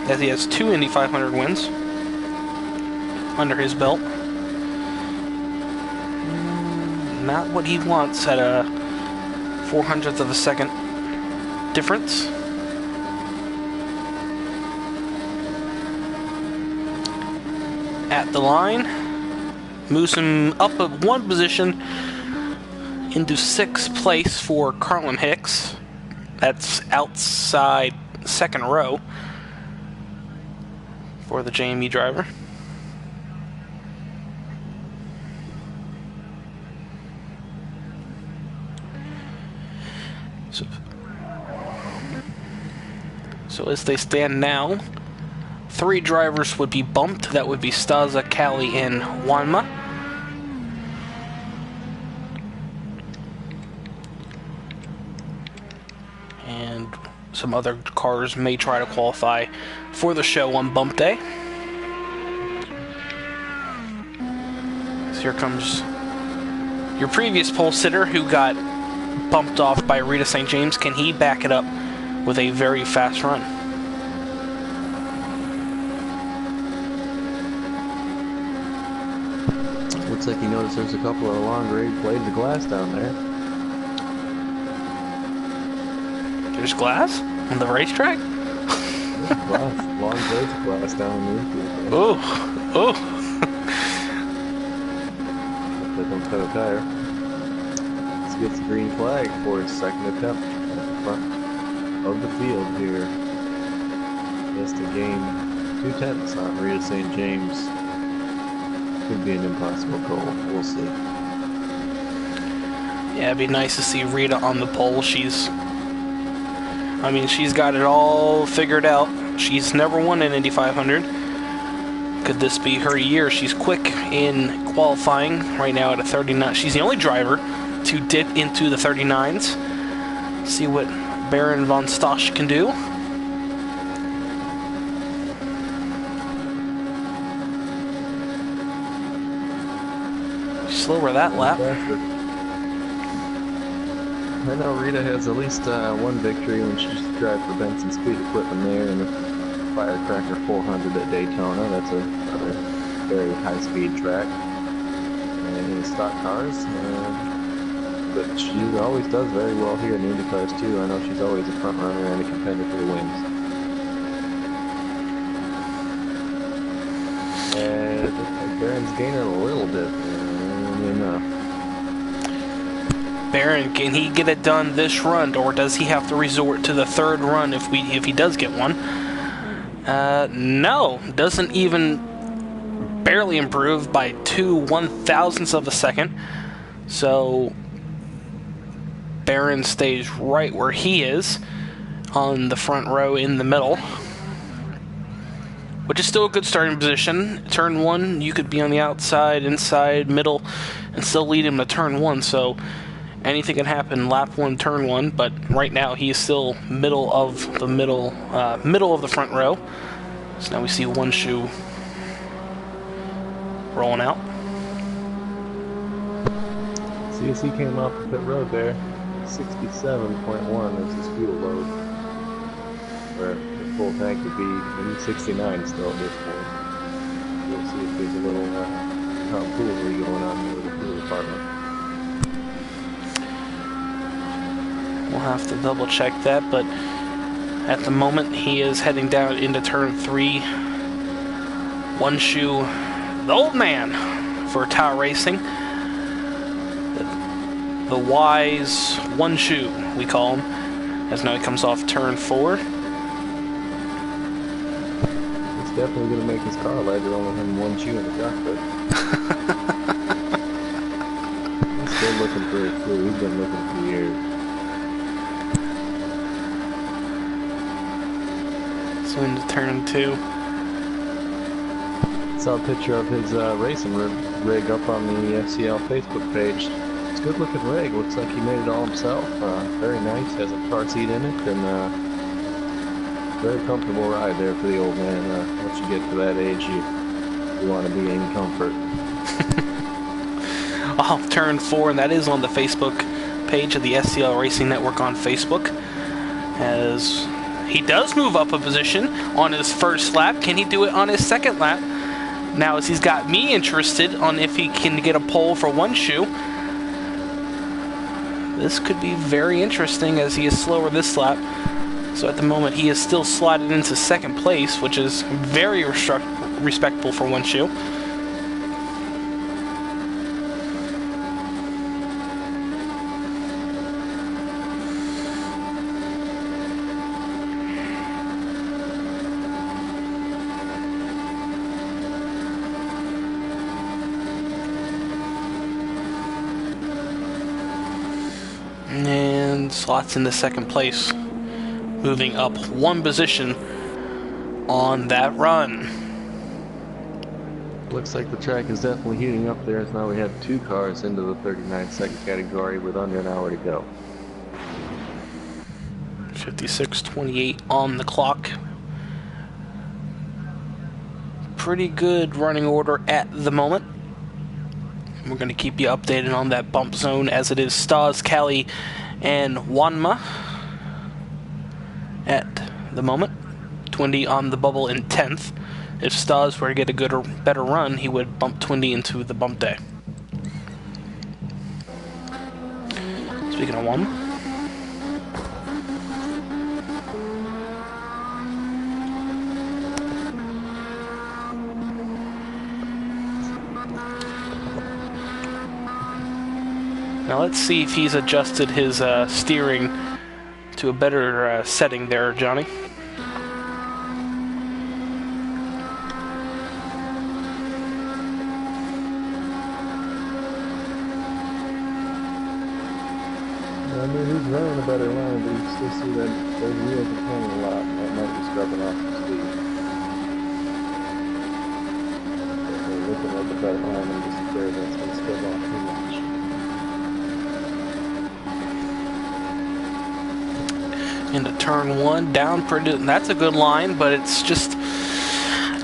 as he has 2 Indy 500 wins under his belt. Not what he wants at a 0.04 of a second difference. At the line, moves him up 1 position into 6th place for Carlin Hicks. That's outside 2nd row for the JME driver. So as they stand now, 3 drivers would be bumped. That would be Staza, Cali, and Wanma. And some other cars may try to qualify for the show on bump day. So here comes your previous pole sitter who got bumped off by Rita St. James. Can he back it up with a very fast run? Looks like you noticed there's a couple of long grade blades of glass down there. There's glass on the racetrack? Glass, long blades of glass down the infield. Oh, oh. Hope they don't cut a tire. Let's get the green flag for his 2nd attempt at the front of the field here. Just to gain 2/10 on Rita St. James. Could be an impossible goal. We'll see. Yeah, it'd be nice to see Rita on the pole. She's got it all figured out. She's never won an Indy 500. Could this be her year? She's quick in qualifying right now at a 39. She's the only driver to dip into the 39s. See what Baron von Stosch can do. Slower that lap. I know Rita has at least one victory when she used to drive for Benson Speed Equipment there in the Firecracker 400 at Daytona. That's another very high-speed track in stock cars. But she always does very well here in the IndyCars too. I know she's always a front runner and a contender for the wins. And Baron's gaining a little bit. Enough. Baron, can he get it done this run, or does he have to resort to the third run if he does get one? No, doesn't even barely improve by 2/1000ths of a second. So Baron stays right where he is on the front row in the middle, which is still a good starting position. Turn 1, you could be on the outside, inside, middle, and still lead him to turn 1. So anything can happen lap 1, turn 1. But right now he is still middle of the front row. So now we see one shoe rolling out. CSC came off the pit road there. 67.1 is his fuel load. Where the full tank would be 69 still at this point. We'll see if there's a little tomfoolery going on here with the fuel department. We'll have to double check that, but at the moment he is heading down into turn 3. One shoe, the old man for Tower Racing. The wise one shoe, we call him, as now he comes off turn 4. It's definitely going to make his car lighter, only having one shoe in the cockpit. He's still looking for it too. He's been looking for years. So into turn 2. Saw a picture of his racing rig up on the SCL Facebook page. It's a good looking rig. Looks like he made it all himself. Very nice. Has a car seat in it, and very comfortable ride there for the old man. Once you get to that age, you want to be in comfort. Off turn 4, and that is on the Facebook page of the SCL Racing Network on Facebook. As he does move up a position on his first lap. Can he do it on his second lap? Now, as he's got me interested on if he can get a pole for one shoe. This could be very interesting as he is slower this lap. So at the moment, he is still slotted into second place, which is very respectable for one shoe. And slots into second place, moving up one position on that run. Looks like the track is definitely heating up there, as now we have 2 cars into the 39-second category with under an hour to go. 56:28 on the clock. Pretty good running order at the moment. We're going to keep you updated on that bump zone as it is Stas, Cali, and Wanma at the moment. Twindy on the bubble in 10th. If Stas were to get a good or better run, he would bump Twindy into the bump day. Speaking of Wanma. Now let's see if he's adjusted his steering to a better setting there, Johnny. I mean, he's running a better line, but you still see that those wheels are turning a lot. That might be scrubbing off the speed. They're looking like a better line than just a curve that's going to scrub off too much. Into turn 1, down pretty. That's a good line, but it's just,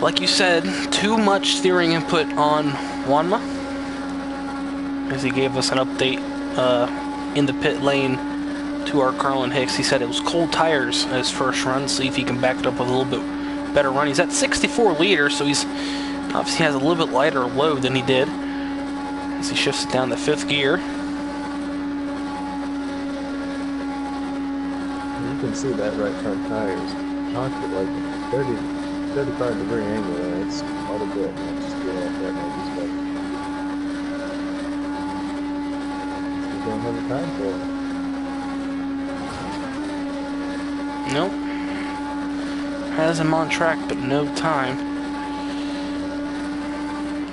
like you said, too much steering input on Wanma, as he gave us an update in the pit lane to our Carlin Hicks. He said it was cold tires his first run. See if he can back it up with a little bit better run. He's at 64 liters, so he's obviously has a little bit lighter load than he did as he shifts it down to 5th gear. You can see that right front tire is cocked at like 35-degree angle there. It's quite a bit. I'll just get off that maybe spec. We don't have the time for it. Nope. Has him on track, but no time.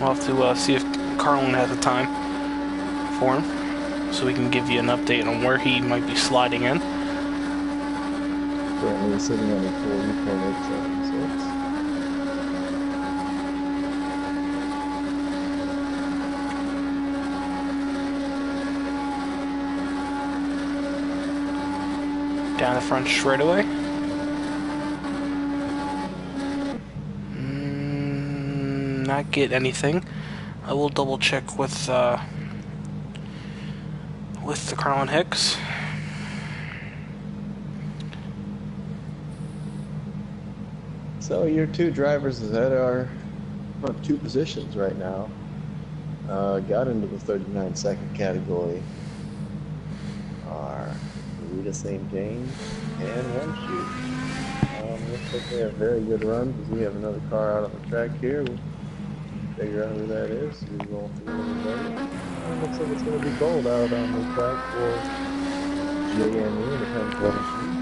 We'll have to see if Carlin has a time for him, so we can give you an update on where he might be sliding in. Currently sitting on a 40.876. Down the front straightaway. Not get anything. I will double check with the Carlin Hicks. So your two drivers that are front 2 positions right now got into the 39-second category are Rita St. James and Wenshoe. Looks like they have very good runs. As we have another car out on the track here, we'll figure out who that is. We're going through everybody. Looks like it's going to be cold out on the track for JME and the Wenshoe.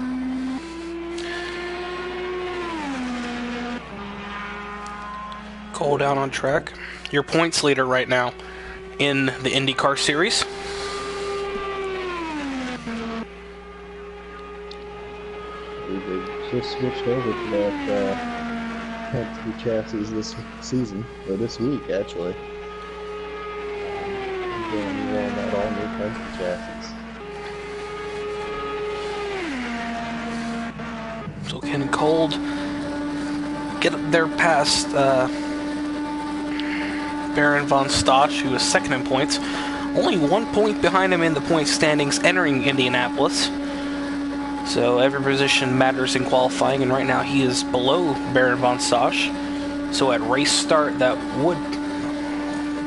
Cold out on track. Your points leader right now in the IndyCar Series. They just switched over to that Penske chassis this season, or this week actually. Going to roll out all new Penske chassis. So can Cold get up there past Baron von Stoch, who is second in points. Only 1 point behind him in the point standings entering Indianapolis. So every position matters in qualifying, and right now he is below Baron von Stoch. So at race start, that would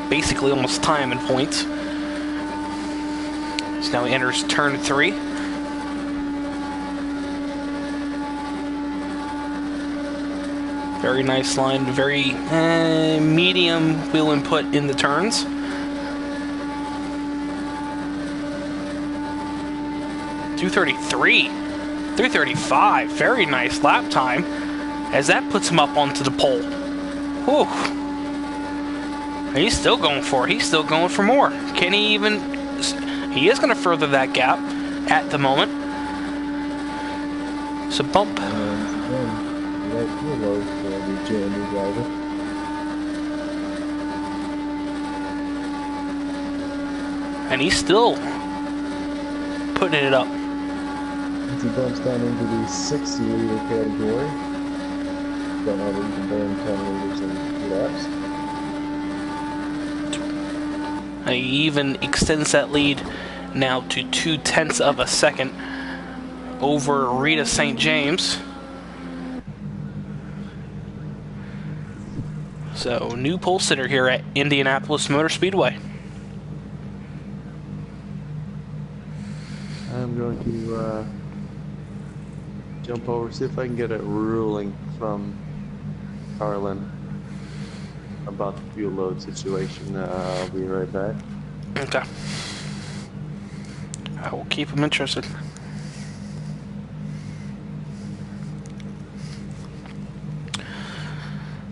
basically almost tie him in points. So now he enters turn 3. Very nice line, very medium wheel input in the turns. .233, 335, very nice lap time, as that puts him up onto the pole. Whew. And he's still going for it. He's still going for more. Can he even... He is going to further that gap at the moment. So bump. Right fuel load for the JME driver. And he's still putting it up. As he bumps down into the 60-liter category. Don't know that you can burn 10 liters in 2 laps. He even extends that lead now to 0.2 of a second over Rita St. James. So, new pole sitter here at Indianapolis Motor Speedway. I'm going to jump over, see if I can get a ruling from Carlin about the fuel load situation. I'll be right back. Okay. I will keep him interested.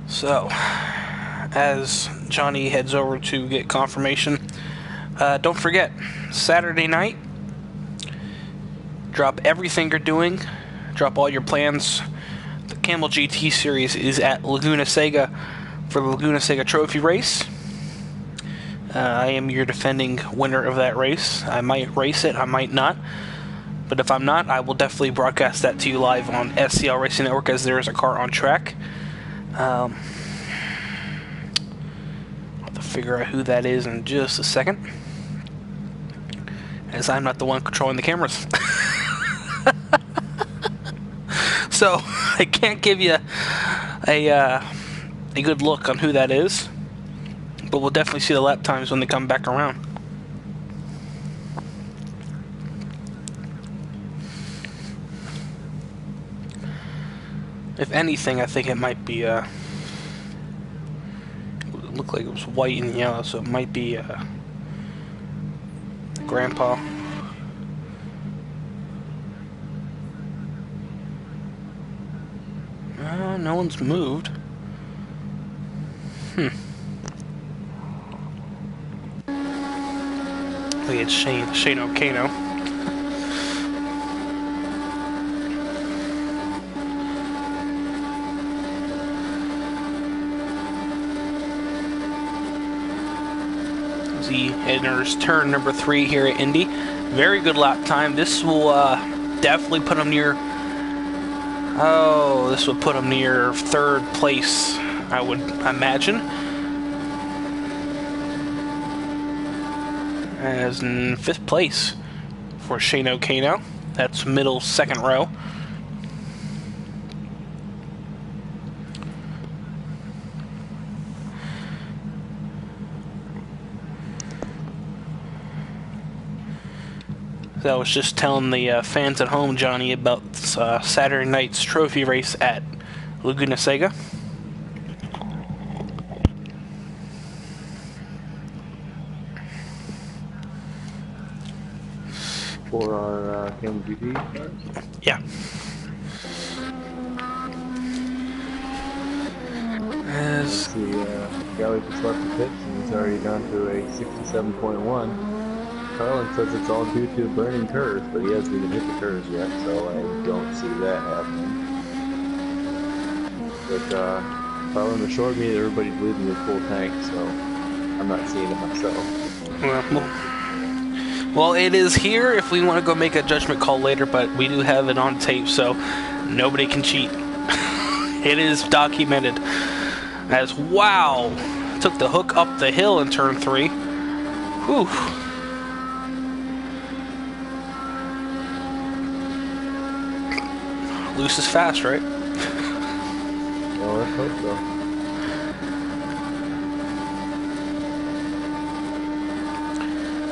So, as Johnny heads over to get confirmation, don't forget, Saturday night, drop everything you're doing, drop all your plans. The Camel GT Series is at Laguna Seca for the Laguna Seca Trophy race. I am your defending winner of that race. I might race it, I might not. But if I'm not, I will definitely broadcast that to you live on SCL Racing Network, as there is a car on track. I'll have to figure out who that is in just a second, as I'm not the one controlling the cameras. So I can't give you a good look on who that is, but we'll definitely see the lap times when they come back around. If anything, I think it might be it looked like it was white and yellow, so it might be Grandpa. No one's moved. I think it's Shane O'Kano. As he enters turn number 3 here at Indy. Very good lap time. This will definitely put him near... Oh, this would put him near 3rd place, I would imagine. As in 5th place for Shane O'Kano. That's middle 2nd row. So I was just telling the fans at home, Johnny, about Saturday night's trophy race at Laguna Seca. For our Camel GT cars? Yeah. As Galley just left the pits and he's already gone to a 67.1. Carlin says it's all due to burning curves, but he hasn't even hit the curves yet, so I don't see that happening. But Carlin assured me that everybody's leaving with full tank, so I'm not seeing it myself. Well, it is here if we want to go make a judgment call later, but we do have it on tape, so nobody can cheat. It is documented. As wow, took the hook up the hill in turn 3. Whew. Loose is fast, right? Well, let's hope so.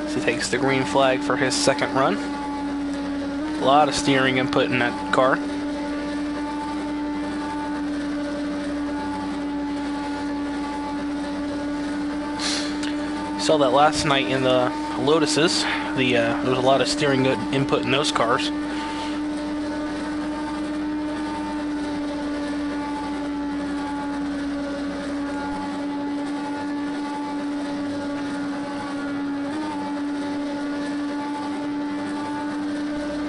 So he takes the green flag for his 2nd run. A lot of steering input in that car. Saw that last night in the Lotuses. There was a lot of steering input in those cars.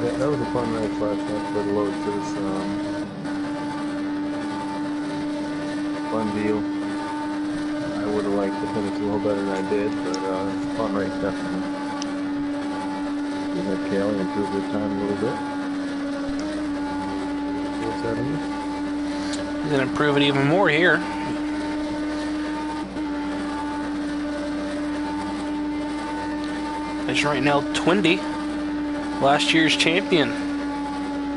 Yeah, that was a fun race last night for the Lotus. Fun deal. I would have liked to finish a little better than I did, but fun race definitely. We had Kelly improve their time a little bit. What's that mean? He's going to improve it even more here. It's right now Twindy, last year's champion,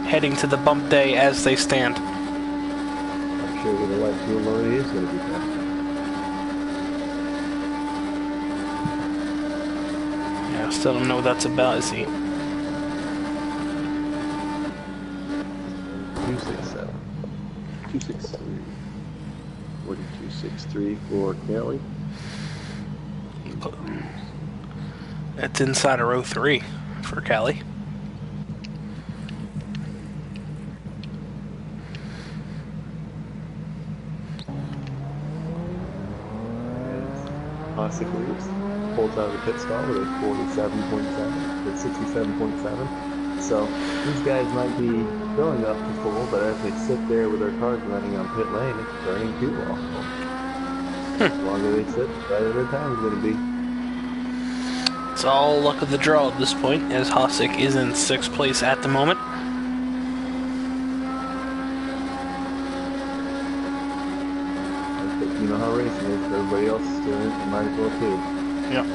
heading to the bump day as they stand. I'm sure with the light fuel load he is going to be fast. Yeah, still don't know what that's about, is he? 267. 263. 4263 for Kelly. That's inside of row 3 for Cali. Possibly pulls out of the pit stall with a 47.7, with 67.7. So these guys might be filling up to full, but as they sit there with their cars running on pit lane, it's burning fuel off. The longer they sit, the better their time is going to be. It's all luck of the draw at this point, as Hossack is in 6th place at the moment. You know how racing is. If everybody else is doing it, you might as well too. Yep.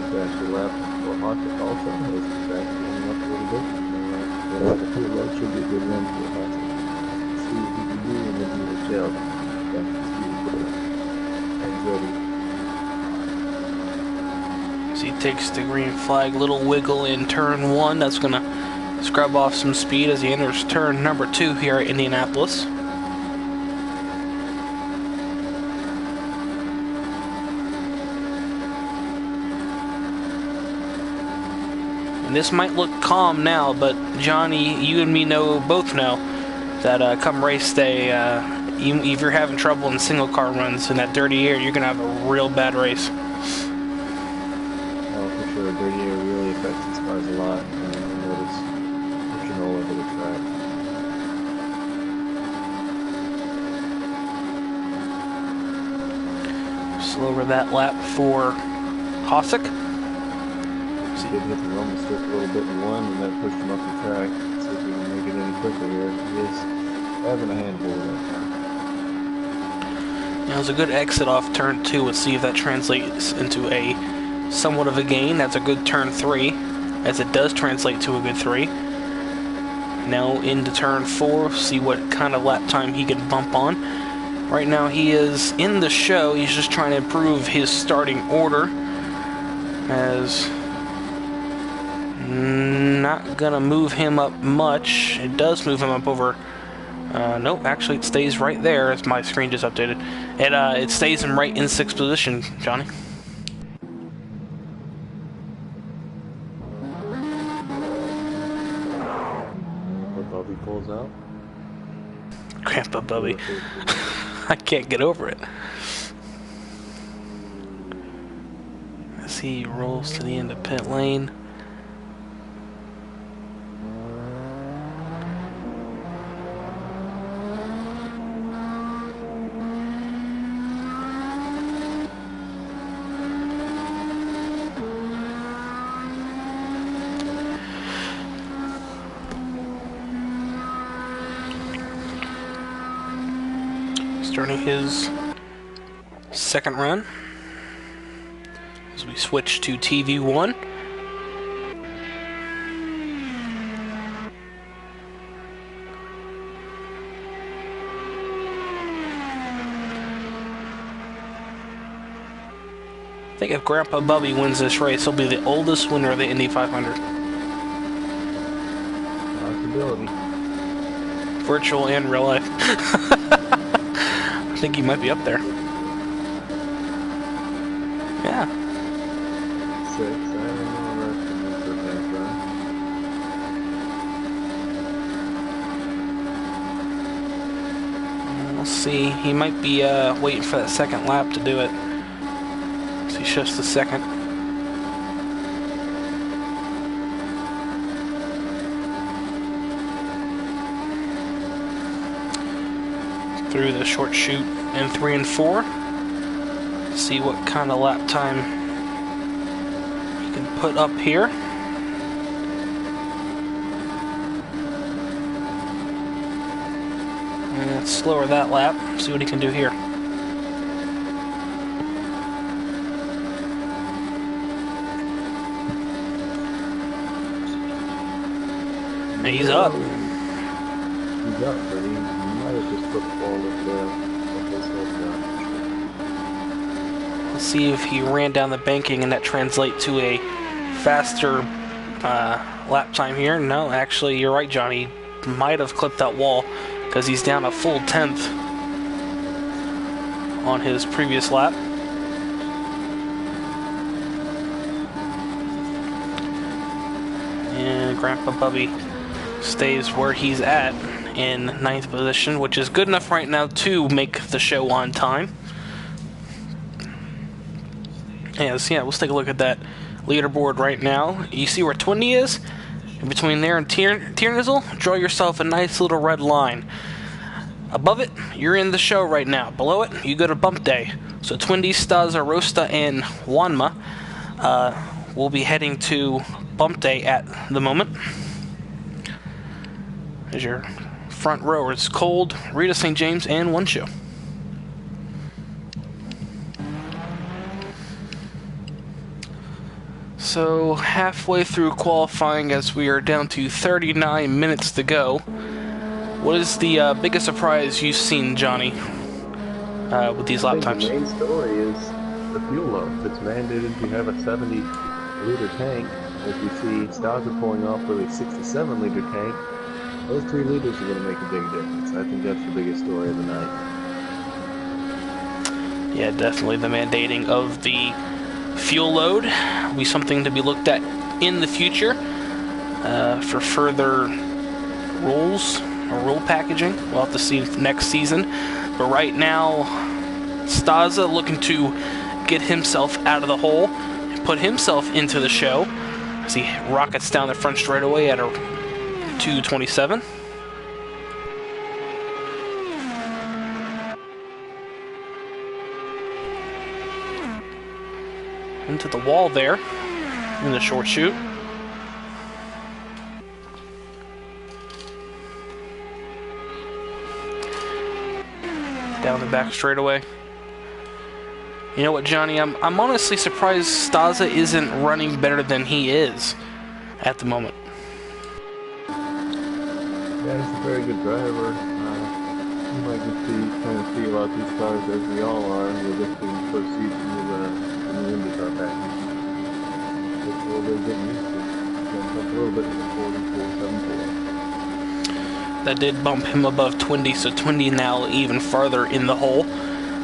Faster lap for Hossack also. As the track coming up a little bit. The fuel load should be a good run for Hossack. See what he can do and then do the gel. He's ready. So he takes the green flag, little wiggle in turn 1. That's going to scrub off some speed as he enters turn number 2 here at Indianapolis. And this might look calm now, but Johnny, you and me both know that come race day, if you're having trouble in single car runs in that dirty air, you're going to have a real bad race. Sure, dirty air really affects these cars a lot, and I notice pushing all over the track. Slower that lap for Hossack. He did hit the rumble strip a little bit in 1, and that pushed him up the track. See if we can make it any quicker here. He is having a handful of that time. Now, it was a good exit off turn 2. Let's see if that translates into a somewhat of a gain. That's a good turn 3, as it does translate to a good 3. Now into turn 4, see what kind of lap time he can bump on. Right now he is in the show. He's just trying to improve his starting order, as not gonna move him up much. It does move him up over. Nope, actually it stays right there, as my screen just updated. It stays him right in 6th position, Johnny. Bubby pulls out. Grandpa Bubby. I can't get over it. As he rolls to the end of pit lane. Starting his 2nd run as we switch to TV1. I think if Grandpa Bubby wins this race, he'll be the oldest winner of the Indy 500. Possibility. Virtual and real life. I think he might be up there. Yeah. 6. I don't know for that run. We'll see. He might be waiting for that 2nd lap to do it. So he shifts to 2nd. Through the short chute in 3 and 4. See what kind of lap time he can put up here. And let's slower that lap. See what he can do here. And he's up. He's up, but he might have just put the ball up there. Let's see if he ran down the banking and that translates to a faster lap time here. No, actually, you're right, Johnny. He might have clipped that wall because he's down a full 10th on his previous lap. And Grandpa Bubby stays where he's at in 9th position, which is good enough right now to make the show on time. Yes, yeah, let's take a look at that leaderboard right now. You see where Twindy is? In between there and Tiernizzle, draw yourself a nice little red line. Above it, you're in the show right now. Below it, you go to bump day. So Twindy, Staza, Rosta, and Wanma will be heading to bump day at the moment. As your front row is Cold, Rita St. James, and One Show. So halfway through qualifying, as we are down to 39 minutes to go. What is the biggest surprise you've seen, Johnny, with these lap times? The main story is the fuel load. It's mandated to have a 70-liter tank. As we see Staza pulling off with a 67-liter tank, those 3 liters are going to make a big difference. I think that's the biggest story of the night. Yeah, definitely the mandating of the fuel load will be something to be looked at in the future for further rules or rule packaging. We'll have to see next season. But right now, Staza looking to get himself out of the hole and put himself into the show as he rockets down the front straightaway at a 2:27. Into the wall there in the short chute. Down the back straightaway. You know what, Johnny? I'm honestly surprised Staza isn't running better than he is at the moment. Yeah, he's a very good driver. You might just be trying to feel out these cars as we all are with this being the first season with the IndyCar package. It's a little bit getting used to. Jump up a little bit to 44.74. That did bump him above Twindy, so Twindy now even farther in the hole.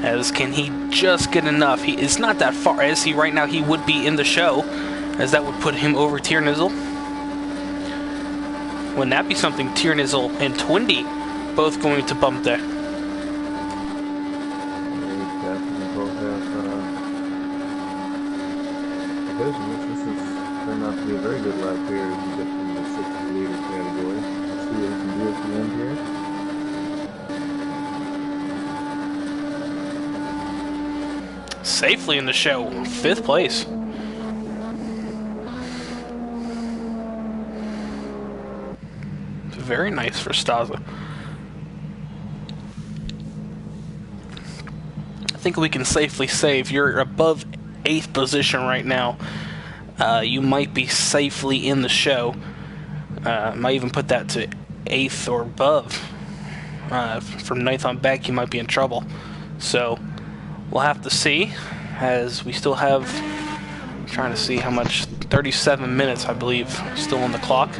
As can he just get enough? He is not that far. As he right now, he would be in the show, as that would put him over Tiernizzle. Wouldn't that be something? Tiernizzle and Twindy both going to bump day. This has turned out to be a very good lap here as we get from the 60-liter category. Let's see what we can do at the end here. Safely in the show, 5th place. Very nice for Staza. I think we can safely say if you're above 8th position right now, you might be safely in the show. Might even put that to 8th or above. From 9th on back, you might be in trouble. So we'll have to see, as we still have, I'm trying to see how much, 37 minutes, I believe, still on the clock.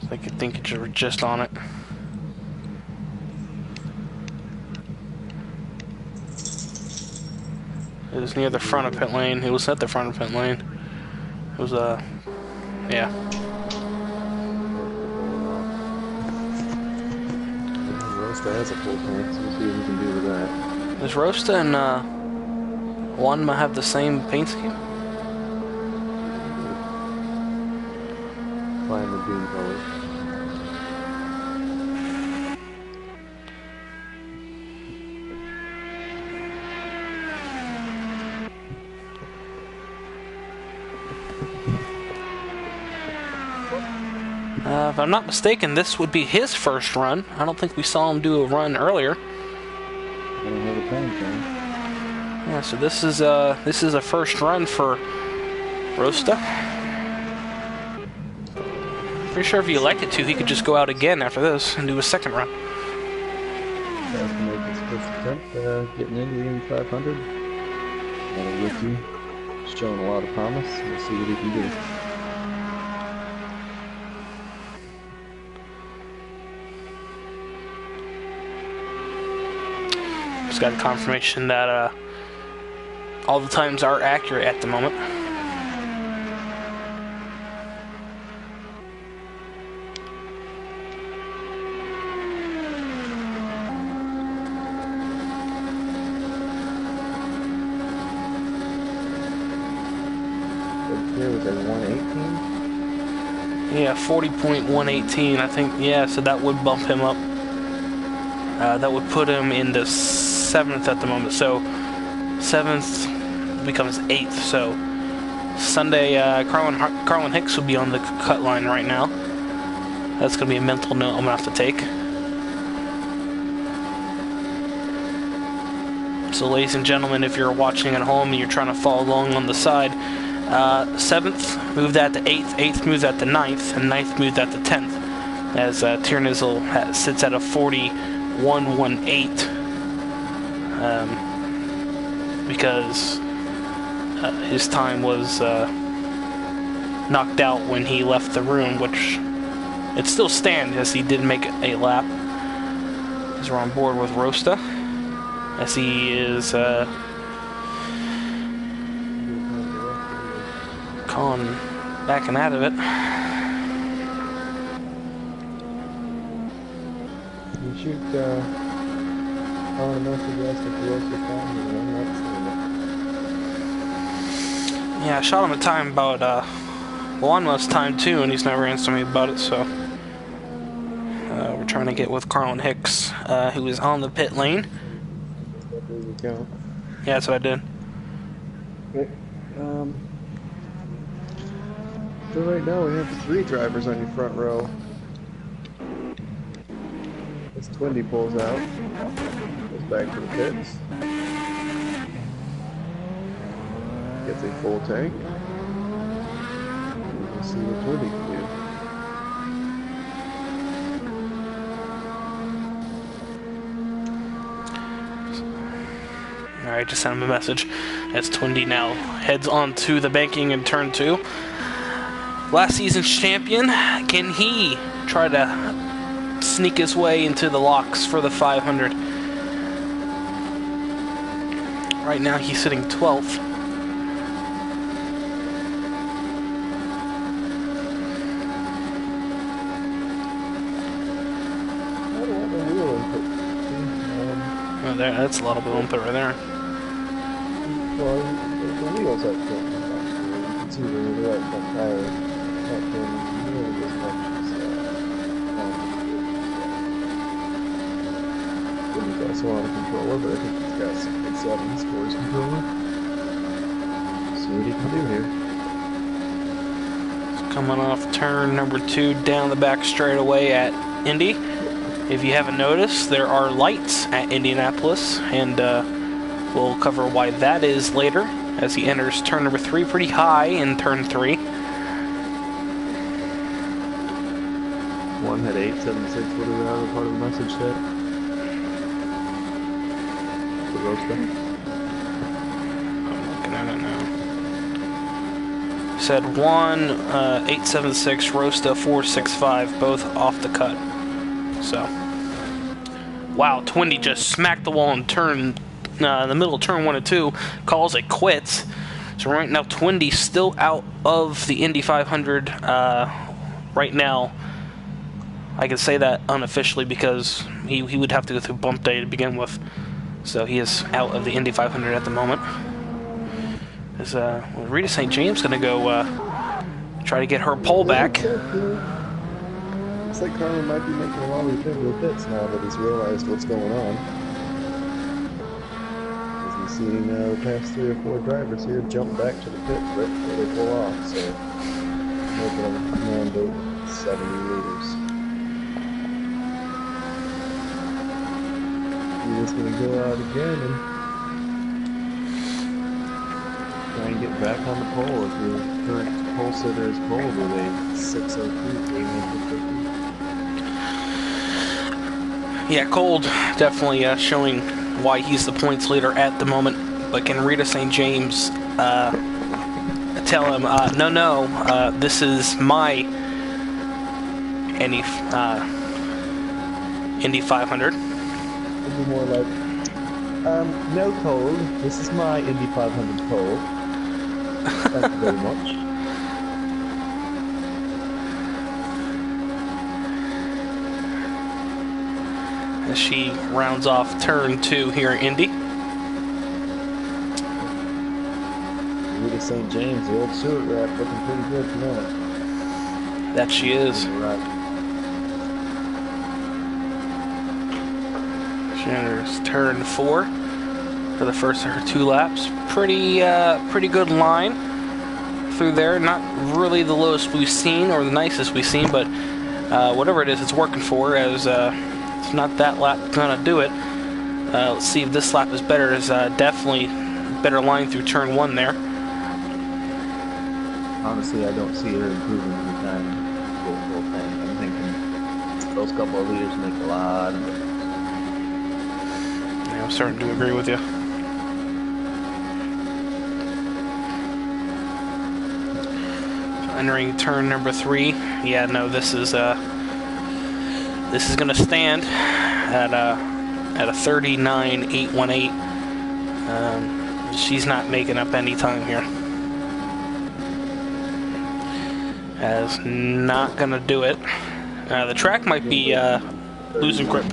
I think you're just on it. It was near the front of pit lane. It was at the front of pit lane. It was, yeah. Rosta has a full tank, so we'll see what we can do with that. Does Rosta and Wanma have the same paint scheme? Find the beam colors. If I'm not mistaken, this would be his first run. I don't think we saw him do a run earlier. I don't have a tank, man. Yeah, so this is a first run for Rosta. Pretty sure if he elected to, he could just go out again after this and do a second run. Tries to make his first attempt getting into the Indy 500. Another rookie, showing a lot of promise. We'll see what he can do. Just got a confirmation that all the times are accurate at the moment. here was a 118. Yeah, 40.118, I think. Yeah, so that would bump him up. That would put him into 7th at the moment. So 7th becomes 8th. So Sunday, Carlin Hicks would be on the cut line right now. That's going to be a mental note I'm going to have to take. So ladies and gentlemen, if you're watching at home and you're trying to follow along on the side, 7th, move that to 8th, 8th moves that to 9th, and 9th moves that to 10th, as Tiernizel sits at a 41.18, because his time was knocked out when he left the room, which it still stands as he did make a lap. As we're on board with Rosta, as he is backing out of it. You shoot on a message as to Rosta time, Yeah, I shot him a time about almost time too, and he's never answered me about it, so we're trying to get with Carlin Hicks, who is on the pit lane. There you go. Yeah, that's what I did. Okay. So right now we have 3 drivers on your front row. As Twindy pulls out, goes back to the pits, gets a full tank. We'll see what Twindy can do. Alright, just sent him a message as Twindy now heads on to the banking in turn 2. Last season's champion, can he try to sneak his way into the locks for the 500? Right now he's sitting 12th. Oh, there, that's a lot of wheel input right there. Well, the wheels up front, you can see the right front tire not doing nearly as much as Twindy's also on a controller, but I think he's got some good settings for his controller. See what he can do here. Coming off turn number 2 down the back straightaway at Indy. If you haven't noticed, there are lights at Indianapolis, and we'll cover why that is later as he enters turn number 3 pretty high in turn 3. One had 876. What is the other part of the message said? The Rosta. I'm looking at it now. Said 876, Rosta 465, both off the cut. So, wow, Twindy just smacked the wall in turn, in the middle of turn 1 and 2, calls it quits. So right now, Twindy's still out of the Indy 500 right now. I can say that unofficially because he would have to go through bump day to begin with. So he is out of the Indy 500 at the moment. Is Rita St. James going to go try to get her pole back? Looks like Carlin might be making a lot of the pits now that he's realized what's going on. As we've seen the past 3 or 4 drivers here jump back to the pits right before they pull off, so we're going to mandate 70 liters. He's just going to go out again and try and get back on the pole if your current pole sitter is pulled with a 602 game. Yeah, Cold definitely showing why he's the points leader at the moment. But can Rita St. James tell him, no, this is my Indy 500? It'd be more like, no, Cold, this is my Indy 500 pole. Thank you very much. As she rounds off turn 2 here in Indy. Rita Jessica St. James, the old Stewart rep, looking pretty good tonight. That she is. Right. She enters turn 4 for the first of her 2 laps. Pretty good line through there. Not really the lowest we've seen or the nicest we've seen, but whatever it is, it's working for her, as it's not that lap gonna do it. Let's see if this lap is better. Is definitely better line through turn 1 there. Honestly, I don't see her improving anytime full thing. I'm thinking those couple of leaders make a lot of difference. Yeah, I'm starting to agree with you. Entering turn number 3. Yeah, no, this is going to stand at a 39.818. She's not making up any time here. As not going to do it. The track might be losing grip.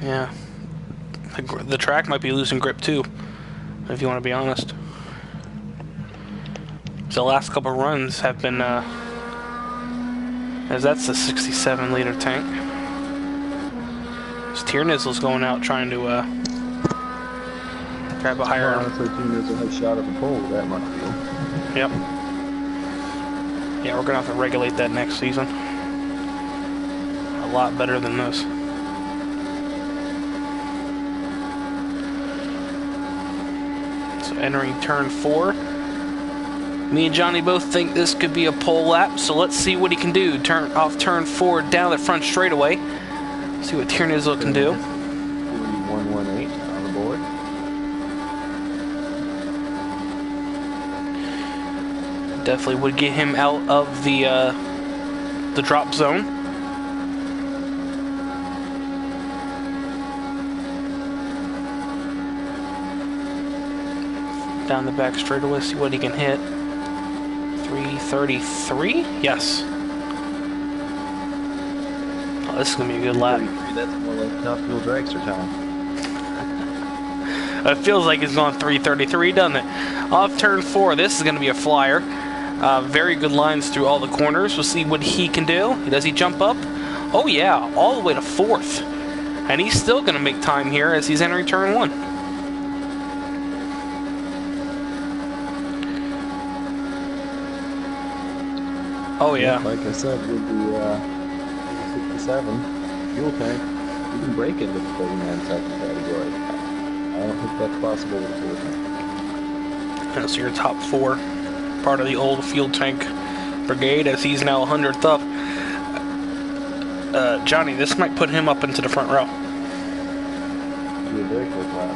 Yeah, the track might be losing grip too, if you want to be honest. The last couple runs have been, as that's a 67-liter tank. Tiernizzle's going out trying to grab a higher. Honestly, Tiernizzle has shot at the pole that much field. Yep. Yeah, we're gonna have to regulate that next season. A lot better than this. So entering turn 4. Me and Johnny both think this could be a pole lap, so let's see what he can do. Turn off turn 4 down the front straightaway. See what Tiernizzle can do. 118 on the board. Definitely would get him out of the drop zone. Down the back straightaway, see what he can hit. 333? Yes. Oh, this is going to be a good lap. That's more like Top Fuel Dragster time. It feels like it's on 333, doesn't it? Off turn 4, this is going to be a flyer. Very good lines through all the corners. We'll see what he can do. Does he jump up? Oh yeah, all the way to 4th. And he's still going to make time here as he's entering turn 1. Oh yeah. Like I said, with the 67 fuel tank, you can break into the 39-second category. I don't think that's possible with a fuel tank. So your top 4, part of the old fuel tank brigade, as he's now 100th up. Johnny, this might put him up into the front row. It'll be a very quick lap.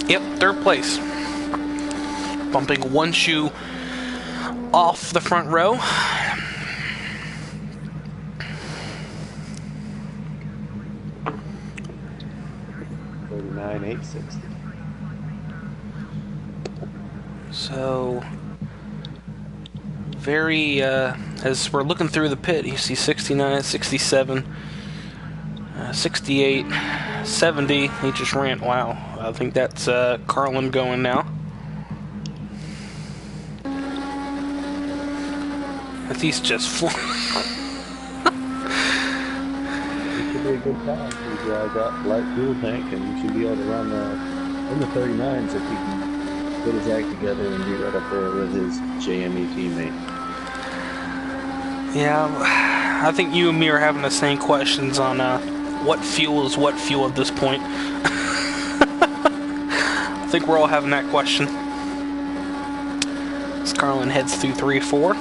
Yep, 3rd place. Bumping 1 shoe off the front row. $39,860. So, very, as we're looking through the pit, you see 69, 67, 68, 70. He just ran. Wow. I think that's Carlin going now. He's just flying. It should be a good time. He's got light fuel tank, and he should be able to run in the 39s if he can put his act together and be right up there with his JME teammate. Yeah, I think you and me are having the same questions on what fuel is what fuel at this point. I think we're all having that question. As Carlin heads through 3-4.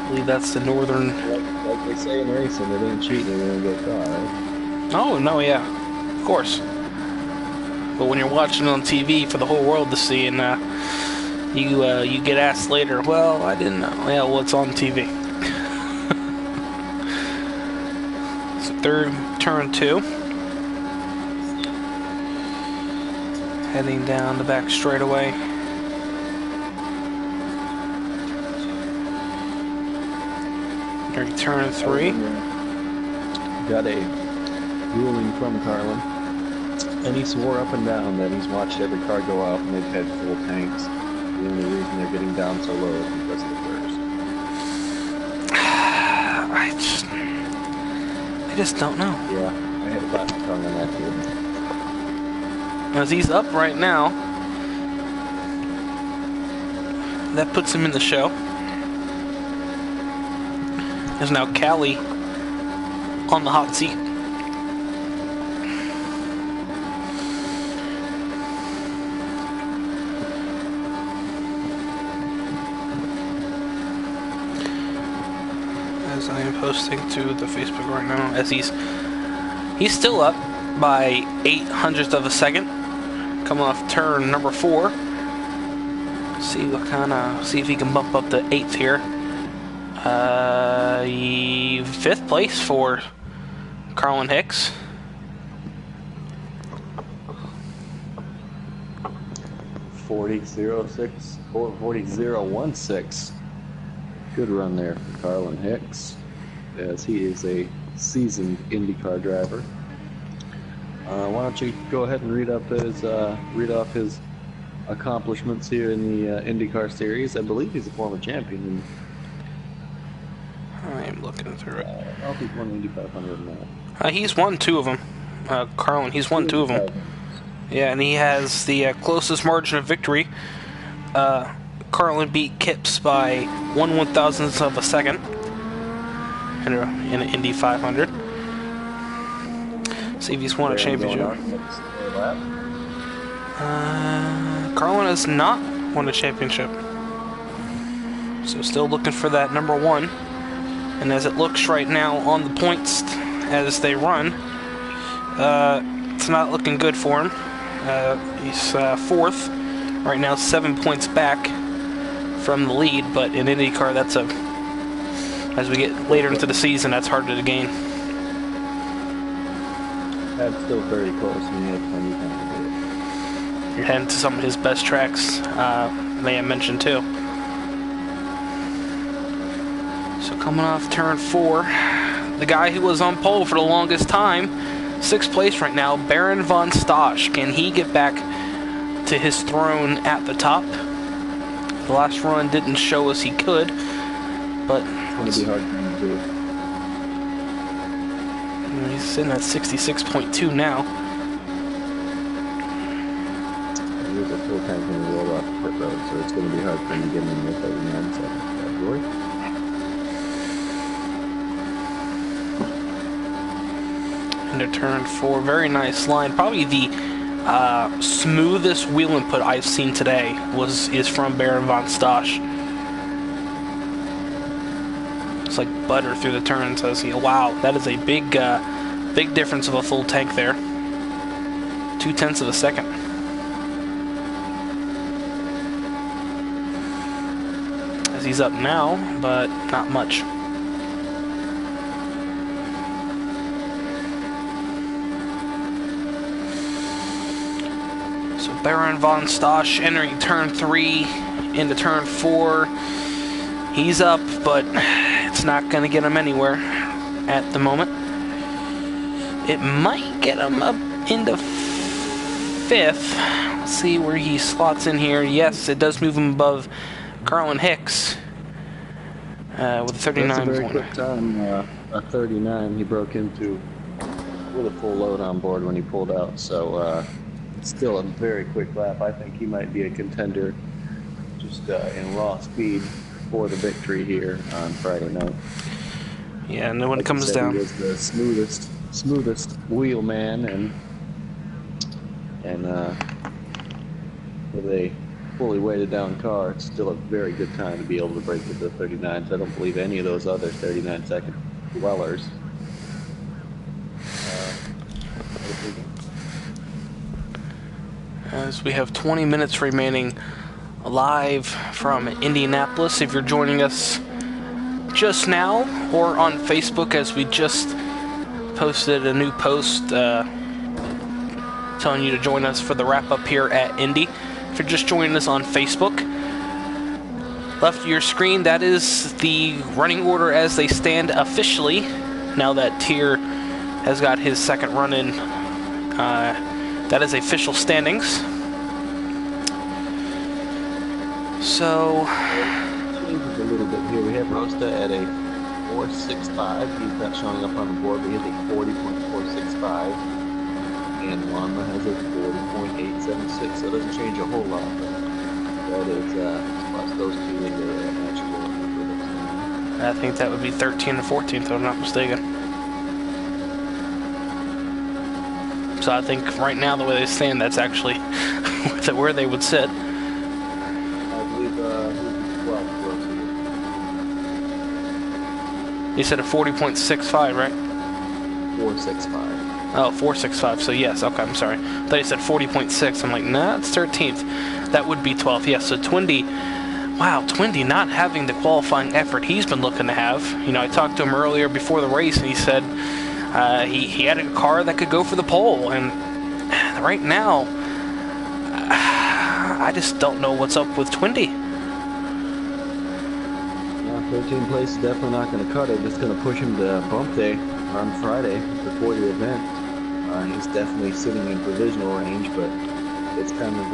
I believe that's the northern. Like they say in racing, it ain't cheating, they're gonna get caught, right? Oh no, yeah, of course. But when you're watching it on TV for the whole world to see, and you get asked later, well, I didn't know. Yeah, well, it's on TV. So turn 2. Heading down the back straightaway. Turn 3. got a ruling from Carlin, and he swore up and down that he's watched every car go out and they've had full tanks. The only reason they're getting down so low is because of the flares. I just don't know. Yeah, I had a classic tongue on that too. As he's up right now, that puts him in the show. There's now Callie on the hot seat. As I am posting to the Facebook right now, as he's still up by 0.08 of a second, coming off turn number 4. See if he can bump up to 8th here. 5th place for Carlin Hicks. .40.06. Good run there for Carlin Hicks, as he is a seasoned IndyCar driver. Why don't you go ahead and read off his accomplishments here in the IndyCar Series? I believe he's a former champion. I am looking through it. I don't know if he's won Indy 500 or not. He's won 2 of them. Carlin, he's won 2 of them. Yeah, and he has the closest margin of victory. Carlin beat Kipps by 1/1000th of a second in an Indy 500. See if he's won a championship. Carlin has not won a championship. So still looking for that number 1. And as it looks right now on the points as they run, it's not looking good for him. He's 4th right now, 7 points back from the lead, but in IndyCar, as we get later into the season, that's harder to gain. That's still very close, and he had plenty of time to do it. You're heading to some of his best tracks, may I mention too. So coming off turn 4, the guy who was on pole for the longest time, 6th place right now, Baron von Stosch. Can he get back to his throne at the top? The last run didn't show us he could, but It's going to be hard for him to do. He's sitting at 66.2 now. There's a full tank in the roll off the pit road, so it's going to be hard for him to get in the 39 seconds category. Into turn 4, very nice line. Probably the smoothest wheel input I've seen today is from Baron von Stosch. It's like butter through the turns. Wow, that is a big difference of a full tank there. 0.2 of a second. As he's up now, but not much. So Baron von Stosch entering turn 3 into turn 4. He's up, but it's not going to get him anywhere at the moment. It might get him up into 5th. Let's see where he slots in here. Yes, it does move him above Carlin Hicks with a 39. That's a very quick time. A 39 he broke into with a full load on board when he pulled out. So still a very quick lap. I think he might be a contender just in raw speed for the victory here on Friday night. Yeah, and then when it comes down, he was the smoothest wheel man, and with a fully weighted down car, it's still a very good time to be able to break into the 39s. I don't believe any of those other 39-second dwellers. As we have 20 minutes remaining live from Indianapolis. If you're joining us just now or on Facebook, as we just posted a new post telling you to join us for the wrap-up here at Indy. If you're just joining us on Facebook, left of your screen, that is the running order as they stand officially, now that Tier has got his second run in. That is official standings. So, changes a little bit here. We have Rosta at a 4.65. He's not showing up on the board, but he has a 40.465. And Wanma has a 40.876. So it doesn't change a whole lot, but that is plus those two in there actually. I think that would be 13 and 14th, if I'm not mistaken. So I think right now, the way they stand, that's actually where they would sit. I believe You said a 40.65, right? 4.65. Oh, 4.65. So yes, okay, I'm sorry. I thought you said 40.6. I'm like, nah, it's 13th. That would be 12th. Yes, so Twindy, wow, Twindy not having the qualifying effort he's been looking to have. You know, I talked to him earlier before the race, and he said he had a car that could go for the pole. And right now, I just don't know what's up with Twindy. 13th place is definitely not going to cut it. It's going to push him to bump day on Friday before the event. He's definitely sitting in provisional range, but it's kind of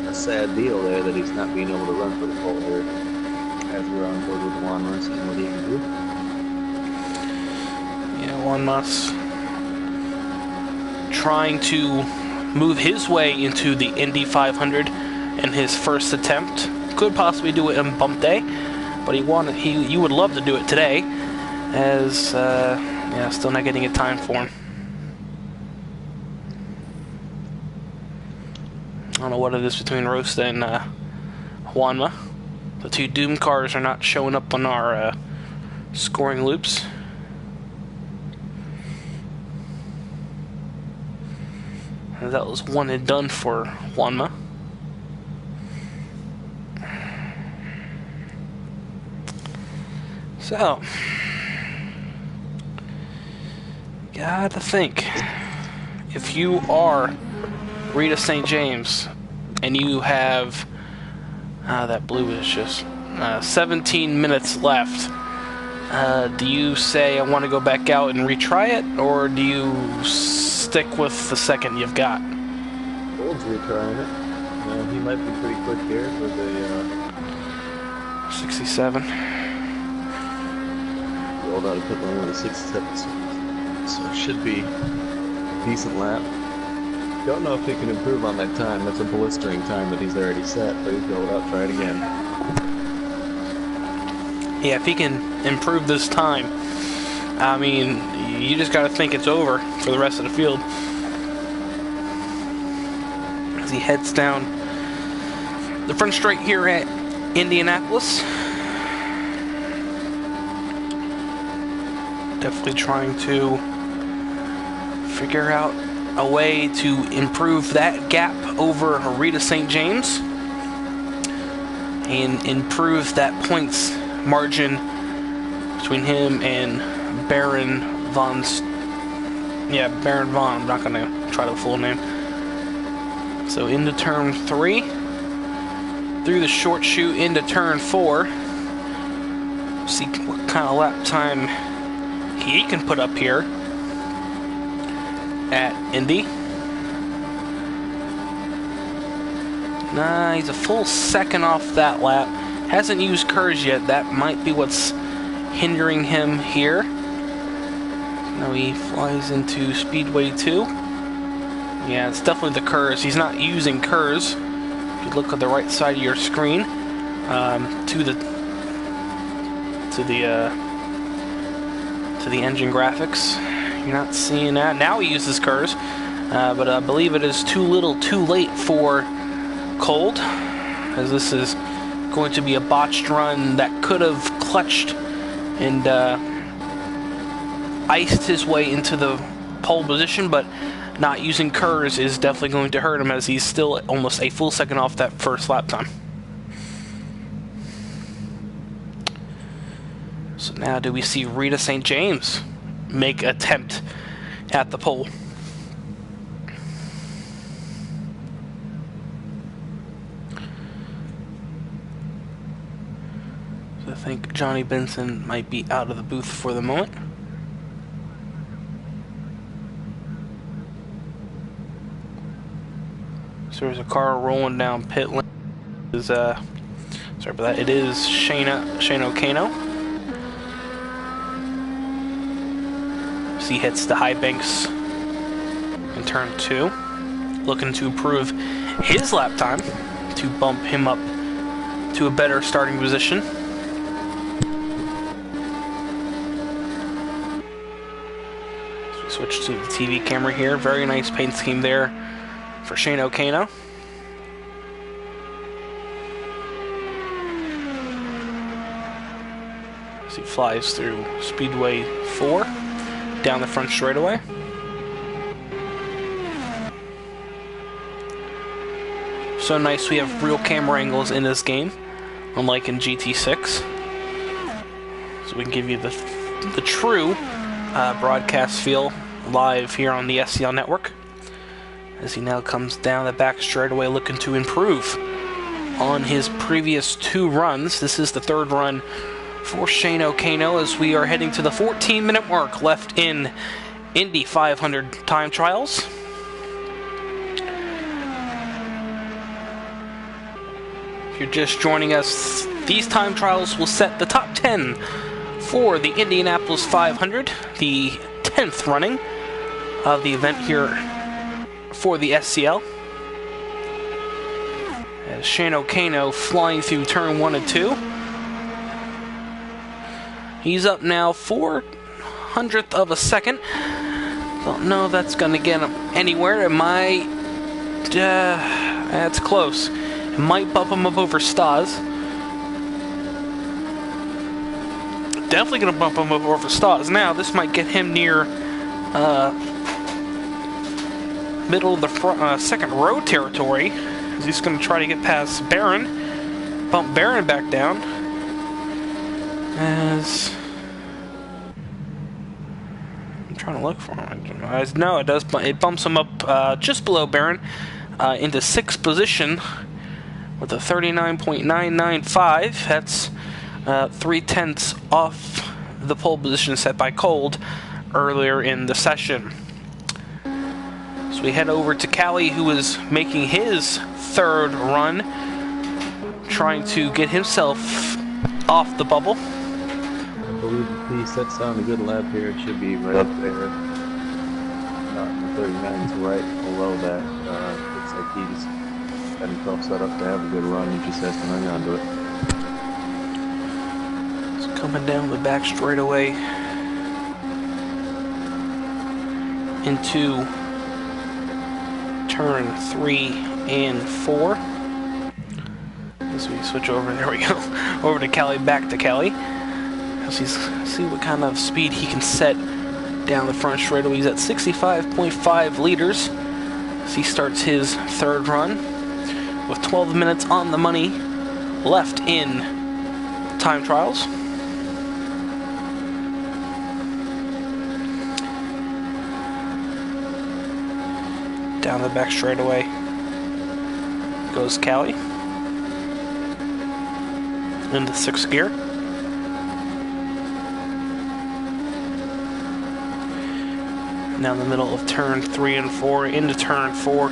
a sad deal there that he's not being able to run for the pole here as we're on board with Juan Mas and what he can do. Yeah, Juan Mas trying to move his way into the Indy 500 in his first attempt. Could possibly do it on bump day, but you would love to do it today, as yeah, still not getting a time for him. I don't know what it is between Rosta and Juanma. The two Doom cars are not showing up on our scoring loops. And that was one and done for Juanma. So, gotta think, if you are Rita St. James and you have, that blue is just 17 minutes left, do you say I want to go back out and retry it, or do you stick with the second you've got? Gold's retrying it. He might be pretty quick here for the 67. Gold out of pit lane with a 67, so it should be a decent lap. Don't know if he can improve on that time. That's a blistering time that he's already set, but he's going out, try it again. Yeah, if he can improve this time, I mean, you just got to think it's over for the rest of the field. As he heads down the front straight here at Indianapolis. Definitely trying to figure out a way to improve that gap over Rita St. James and improve that points margin between him and Baron Von. Baron Von. I'm not going to try the full name. So into turn 3, through the short chute into turn 4. See what kind of lap time he can put up here at Indy. Nah, he's a full second off that lap. Hasn't used KERS yet. That might be what's hindering him here. Now he flies into Speedway 2. Yeah, it's definitely the KERS. He's not using KERS. If you look at the right side of your screen, to the engine graphics, you're not seeing that. Now he uses KERS, but I believe it is too little too late for Cold, as this is going to be a botched run that could have clutched and iced his way into the pole position, but not using KERS is definitely going to hurt him, as he's still almost a full second off that first lap time. So now do we see Rita St. James make an attempt at the pole? So I think Johnny Benson might be out of the booth for the moment. So there's a car rolling down pit lane. Sorry about that. It is Shane O'Kano. As he hits the high banks in turn 2, looking to improve his lap time to bump him up to a better starting position. So we switch to the TV camera here. Very nice paint scheme there for Shane O'Kano. As he flies through Speedway 4 down the front straightaway. So nice we have real camera angles in this game, unlike in GT6. So we can give you the true broadcast feel live here on the SCL network. As he now comes down the back straightaway looking to improve on his previous 2 runs. This is the 3rd run for Shane O'Kano as we are heading to the 14-minute mark left in Indy 500 time trials. If you're just joining us, these time trials will set the top 10 for the Indianapolis 500, the 10th running of the event here for the SCL. As Shane O'Kano flying through turn 1 and 2. He's up now 400th of a second. Don't know if that's going to get him anywhere. It might... that's close. It might bump him up over Stas. Definitely going to bump him up over Stas. Now, this might get him near middle of the front, second row territory. He's going to try to get past Barron. Bump Barron back down. As I'm trying to look for him. No, it does. It bumps him up just below Barron into 6th position with a 39.995. That's 3/10 off the pole position set by Cold earlier in the session. So we head over to Callie, who is making his 3rd run, trying to get himself off the bubble. I believe if he sets down a good lap here, it should be right up there. Not in the 39's right below that. Looks like he's got himself set up to have a good run. He just has to hang on to it. It's coming down the back straightaway into turn 3 and 4. As we switch over, there we go, over to Callie, back to Callie. As he's see what kind of speed he can set down the front straightaway. He's at 65.5 liters as he starts his 3rd run with 12 minutes on the money left in time trials. Down the back straightaway goes Callie into 6th gear. Now in the middle of turn 3 and 4 into turn 4.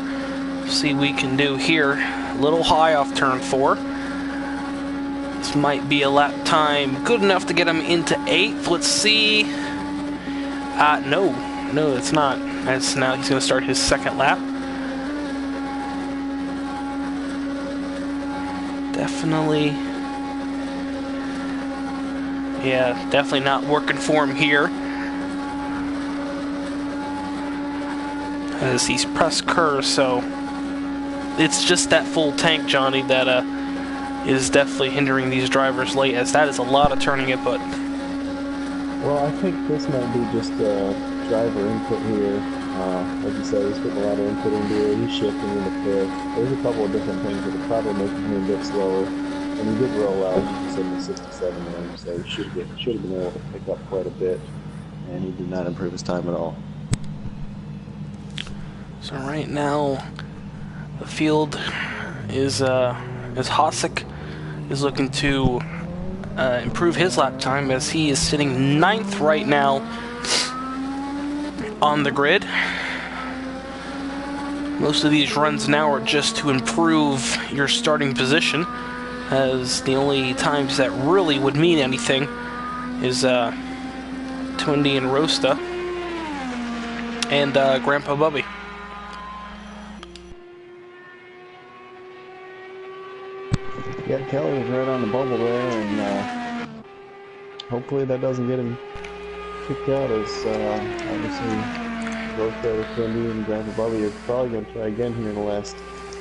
See what we can do here. A little high off turn 4. This might be a lap time good enough to get him into 8th. Let's see. No, it's not. As now he's going to start his 2nd lap. Definitely not working for him here. As he's pressed curves, so it's just that full tank, Johnny, that is definitely hindering these drivers late, as that is a lot of turning input. Well, I think this might be just driver input here. Like you said, he's putting a lot of input into it. He's shifting in the pit. There's a couple of different things that are probably making him a bit slower. And he did roll out, you said, in the 67 range, so he should have been able to pick up quite a bit. And he did not improve his time at all. So right now, the field is Hossack is looking to improve his lap time, as he is sitting 9th right now on the grid. Most of these runs now are just to improve your starting position, as the only times that really would mean anything is Twindy and Rosta and Grandpa Bubby. Yeah, Kelly was right on the bubble there, and hopefully that doesn't get him kicked out, as obviously both Twindy and Grandpa Bubby are probably going to try again here in the last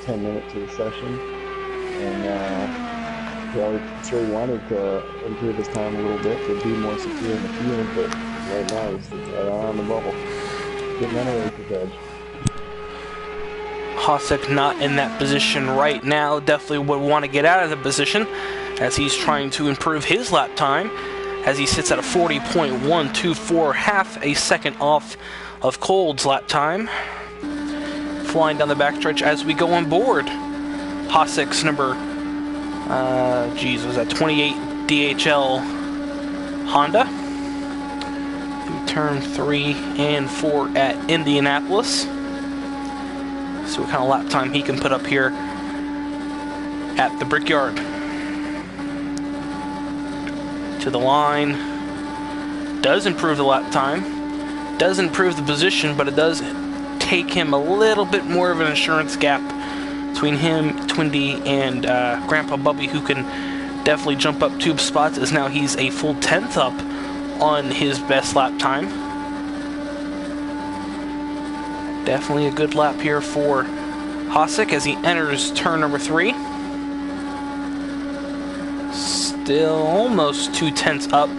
10 minutes of the session. And I'm sure he wanted to improve his time a little bit to be more secure in the field, but right now he's right on the bubble. Getting on a racer's edge. Hosek not in that position right now. Definitely would want to get out of the position, as he's trying to improve his lap time, as he sits at a 40.124, half a second off of Cold's lap time. Flying down the backstretch as we go on board. Hosek's number, was that 28 DHL Honda. Through turn 3 and 4 at Indianapolis. See what kind of lap time he can put up here at the Brickyard. To the line. Does improve the lap time. Does improve the position, but it does take him a little bit more of an insurance gap between him, Twindy, and Grandpa Bubby, who can definitely jump up 2 spots, as now he's a full 10th up on his best lap time. Definitely a good lap here for Hosek as he enters turn number 3. Still almost 2/10 up.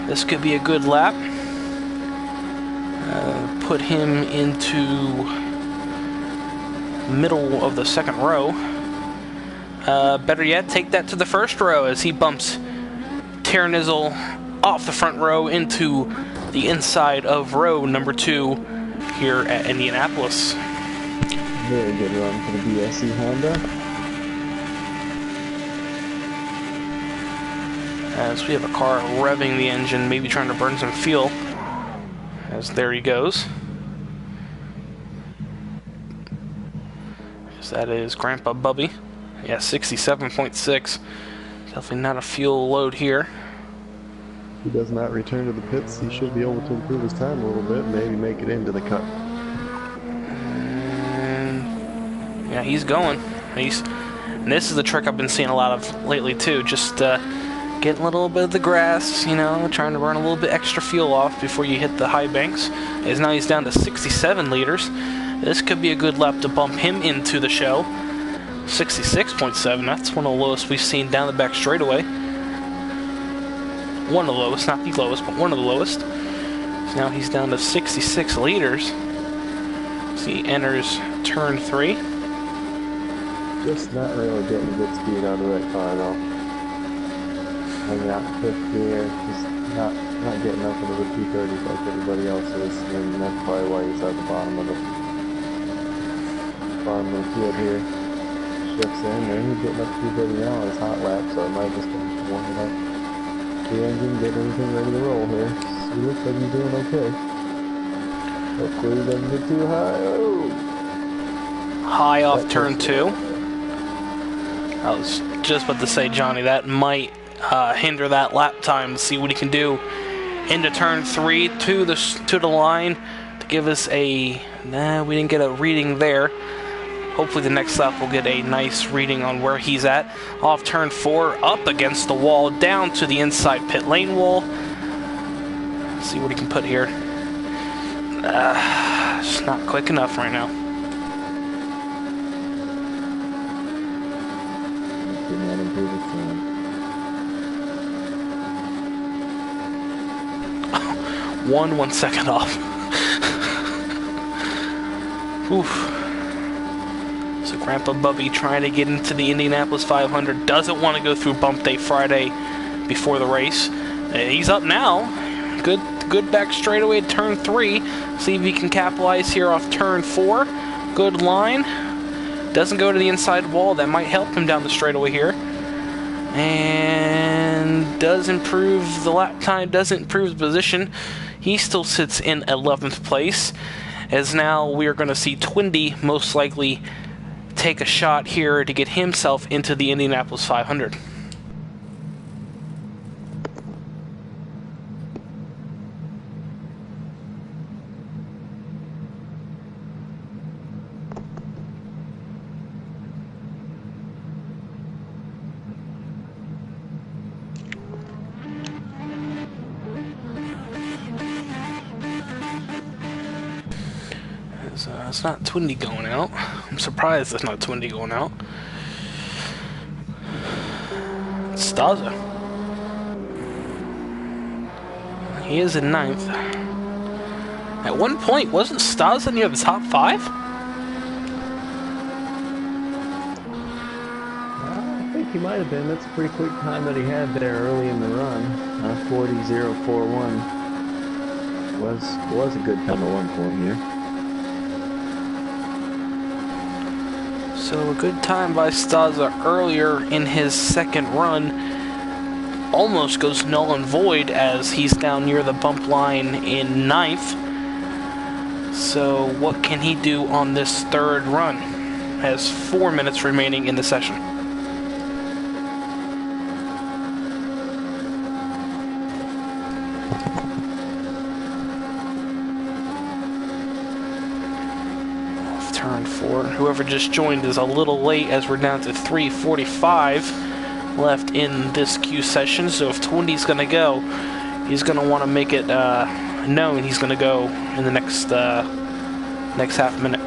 This could be a good lap. Put him into middle of the second row. Better yet, take that to the first row as he bumps Terranizzle off the front row into the inside of row number 2 here at Indianapolis. Very good run for the BSC Honda. As we have a car revving the engine, maybe trying to burn some fuel. As there he goes. So that is Grandpa Bubby. Yeah, 67.6. Definitely not a fuel load here. If he does not return to the pits, he should be able to improve his time a little bit, maybe make it into the cut. And yeah, he's going. And this is the trick I've been seeing a lot of lately too. Just getting a little bit of the grass, you know, trying to burn a little bit extra fuel off before you hit the high banks. As now he's down to 67 liters. This could be a good lap to bump him into the show. 66.7, that's one of the lowest we've seen down the back straightaway. One of the lowest, not the lowest, but one of the lowest. So now he's down to 66 liters. So he enters turn 3. Just not really getting a good speed out of that car though. Hanging out in 5th gear, just not getting up into the 230s like everybody else is, and that's probably why he's at the bottom of the field here. Shifts in, and he's getting up to 230 now on his hot lap, so it might just be warming up the engine, get everything ready to roll here. So he looks like he's doing okay. Hopefully he doesn't get too high. Oh! High off turn 2. I was just about to say, Johnny, that might hinder that lap time. See what he can do into turn 3 to the line to give us a... Nah, we didn't get a reading there. Hopefully the next lap will get a nice reading on where he's at. Off turn 4, up against the wall, down to the inside pit lane wall. Let's see what he can put here. Just not quick enough right now. Did not improve his time. 1 second off. Oof. So Grandpa Bubby trying to get into the Indianapolis 500. Doesn't want to go through bump day Friday before the race. He's up now. Good back straightaway at turn 3. See if he can capitalize here off turn 4. Good line. Doesn't go to the inside wall. That might help him down the straightaway here. And does improve the lap time. Doesn't improve the position. He still sits in 11th place. as now we're going to see Twindy most likely take a shot here to get himself into the Indianapolis 500. It's not Twindy going out. I'm surprised it's not Twindy going out. Staza. He is in 9th. At one point, wasn't Staza near the top 5? I think he might have been. That's a pretty quick time that he had there early in the run. 40.041 was a good time at one point here. So a good time by Staza earlier in his second run almost goes null and void as he's down near the bump line in 9th. So what can he do on this third run? Has 4 minutes remaining in the session. Turn 4. Whoever just joined is a little late as we're down to 3:45 left in this Q session. So if Twindy's going to go, he's going to want to make it known he's going to go in the next half minute.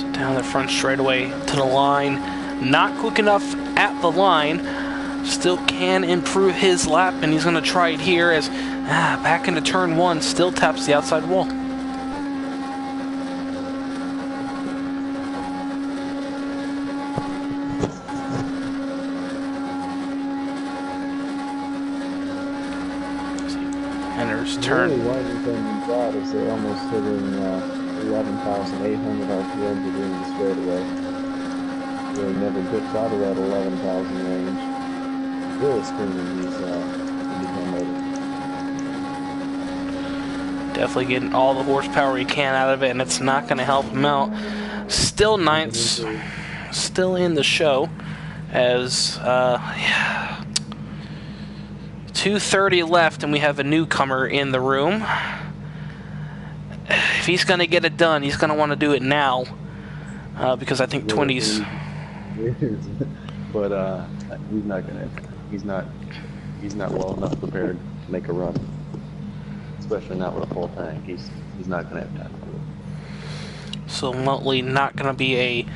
So down the front straightaway to the line. Not quick enough at the line. Still can improve his lap, and he's going to try it here as back into turn 1. Still taps the outside wall. Enters turn. Really widens them out as they're almost hitting 11,800 RPM to doing the straightaway. Really never dipped out of that 11,000 range. Really screaming these IndyCar motors. Definitely getting all the horsepower he can out of it, and it's not going to help him out. Still 9th, still in the show, as 2:30 left, and we have a newcomer in the room. If he's going to get it done, he's going to want to do it now, because I think 20's. But he's not gonna. He's not well enough prepared to make a run, especially not with a full tank. He's not gonna have time. So remotely not gonna be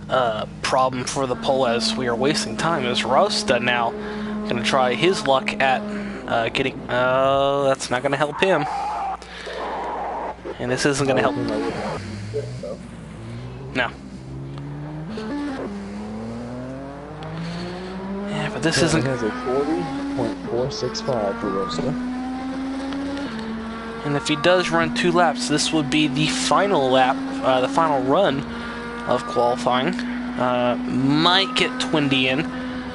a problem for the pole as we are wasting time. As Rosta now gonna try his luck at getting. That's not gonna help him, and this isn't gonna help. No. But this isn't. Has a 40.465 for Rosa. And if he does run 2 laps, this would be the final lap, the final run of qualifying. Might get Twindy in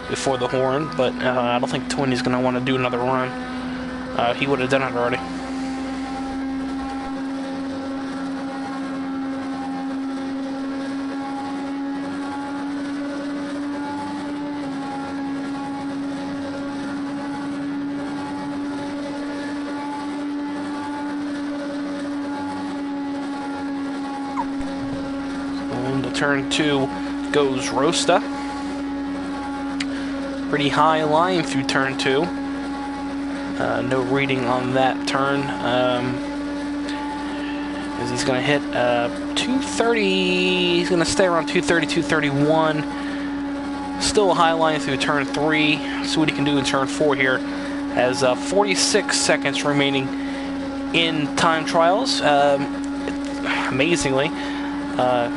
before the horn, but I don't think Twindy's going to want to do another run. He would have done it already. Turn 2 goes Rosta. Pretty high line through turn 2. No reading on that turn. As he's going to hit 230. He's going to stay around 230, 231. Still a high line through turn 3. See what he can do in turn 4 here. Has 46 seconds remaining in time trials. Amazingly.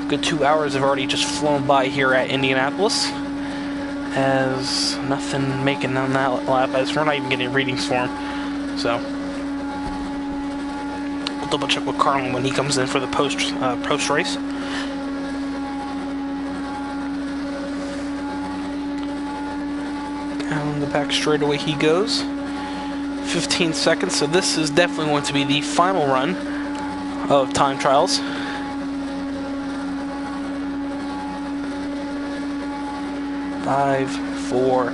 Good 2 hours have already just flown by here at Indianapolis. Has nothing making on that lap, as we're not even getting readings for him. So we'll double check with Carlin when he comes in for the post race. Down the back straightaway he goes. 15 seconds, so this is definitely going to be the final run of time trials. Five, four,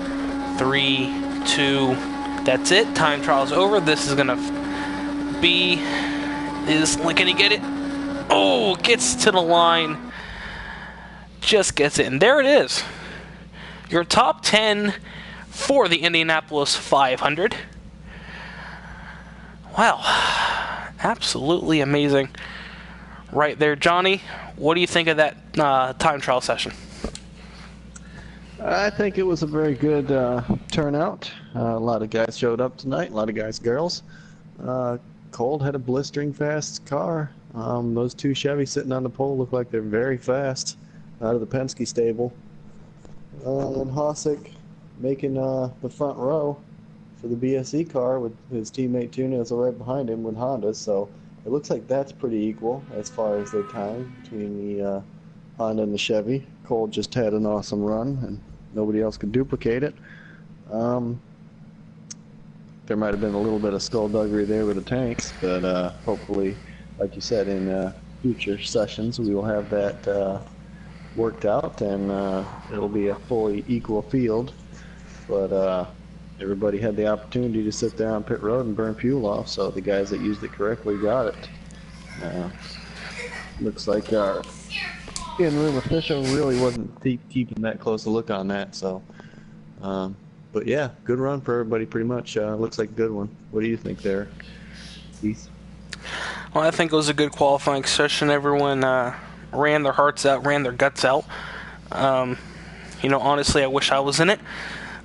three, two. That's it. Time trials over. This is gonna be. Can he get it? Oh, gets to the line. Just gets it, and there it is. Your top 10 for the Indianapolis 500. Wow, absolutely amazing. Right there, Johnny. What do you think of that time trial session? I think it was a very good turnout. A lot of guys showed up tonight, a lot of guys, girls. Cold had a blistering fast car. Those two Chevys sitting on the pole look like they're very fast out of the Penske stable. And Hosick making the front row for the BSE car with his teammate Tunes right behind him with Honda. So it looks like that's pretty equal as far as their time between the Honda and the Chevy. Cole just had an awesome run, and nobody else could duplicate it. There might have been a little bit of skullduggery there with the tanks, but hopefully, like you said, in future sessions we will have that worked out, and it'll be a fully equal field. But everybody had the opportunity to sit there on pit road and burn fuel off, so the guys that used it correctly got it. Looks like our in-room official really wasn't keeping that close a look on that. So, but yeah, good run for everybody pretty much. Looks like a good one. What do you think there, Keith? Well, I think it was a good qualifying session. Everyone ran their hearts out, ran their guts out. Honestly, I wish I was in it.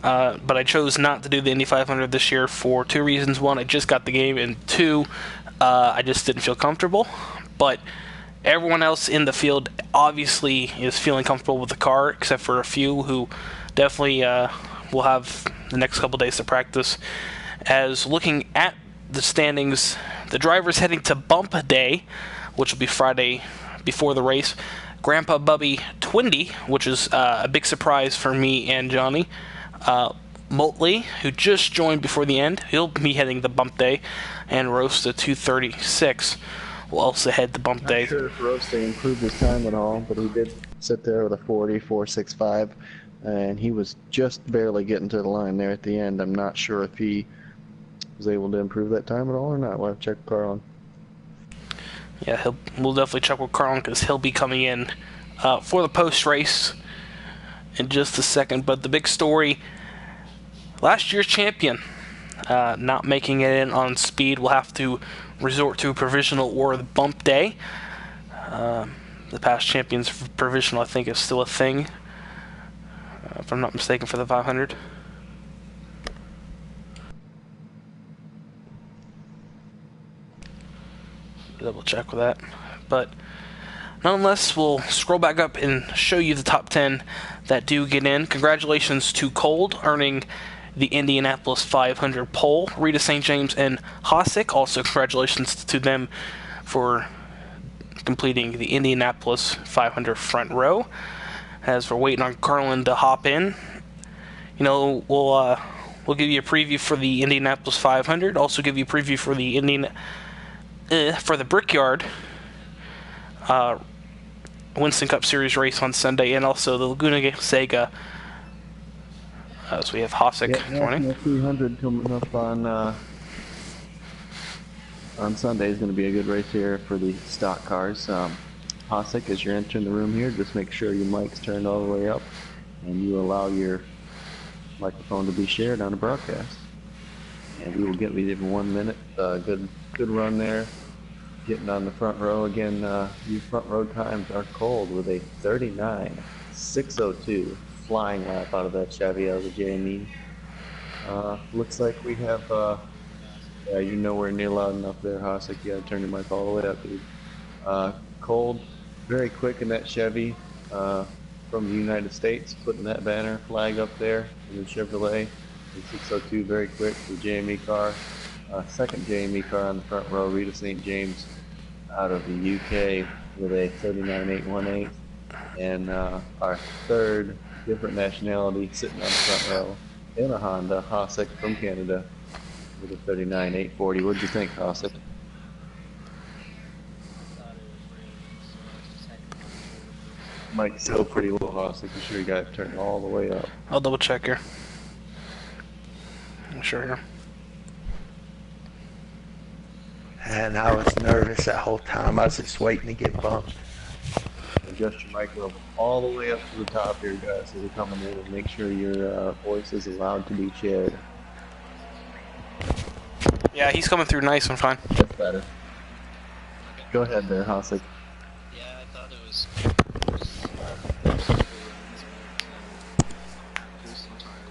But I chose not to do the Indy 500 this year for two reasons. One, I just got the game, and two, I just didn't feel comfortable. But everyone else in the field obviously is feeling comfortable with the car, except for a few who definitely will have the next couple days to practice. As looking at the standings, the drivers heading to bump day, which will be Friday before the race. Grandpa Bubby Twindy, which is a big surprise for me and Johnny. Motley, who just joined before the end, he'll be heading the bump day, and Rosta 236 will also head the bump day. Not sure if Rosta improved his time at all, but he did sit there with a 40.465, and he was just barely getting to the line there at the end. I'm not sure if he was able to improve that time at all or not. We'll have to check with Carlin. Yeah, we'll definitely check with Carlin because he'll be coming in for the post-race in just a second. But the big story, last year's champion not making it in on speed will have to resort to a provisional or the bump day. The past champion's provisional, I think, is still a thing, if I'm not mistaken, for the 500. Double check with that. But nonetheless, we'll scroll back up and show you the top 10 that do get in. Congratulations to Cold, earning the Indianapolis 500 pole. Rita St. James and Hosick, also congratulations to them for completing the Indianapolis 500 front row. As we're waiting on Carlin to hop in, we'll give you a preview for the Indianapolis 500. Also give you a preview for the for the Brickyard Winston Cup Series race on Sunday, and also the Laguna Seca. So we have Hosick joining. 300 coming up on Sunday is going to be a good race here for the stock cars. Hosick, as you're entering the room here, just make sure your mic's turned all the way up and you allow your microphone to be shared on the broadcast. And we will get with you in 1 minute. Good run there. Getting on the front row again. Your front row times are Cold with a 39.602 flying lap out of that Chevy out of the JME. Looks like we have. You're nowhere near loud enough there, Hosick. You gotta turn your mic all the way up, dude. Cold, very quick in that Chevy from the United States, putting that banner flag up there in the Chevrolet. The 602, very quick. The JME car. Second JME car on the front row, Rita St. James out of the UK with a 39.818. And our third different nationality sitting on the front row, in a Honda, Hosek from Canada, with a 39 840. What'd you think, Hosek? Mike's still pretty low, Hosek. You sure you got it turned all the way up? I'll double check here. I'm sure here. And I was nervous that whole time. I was just waiting to get bumped. Adjust your mic level all the way up to the top here, guys, as you're coming in, and make sure your voice is allowed to be shared. Yeah, he's coming through nice and fine. That's better. Go ahead there, Hosek. Yeah, I thought it was Houston tire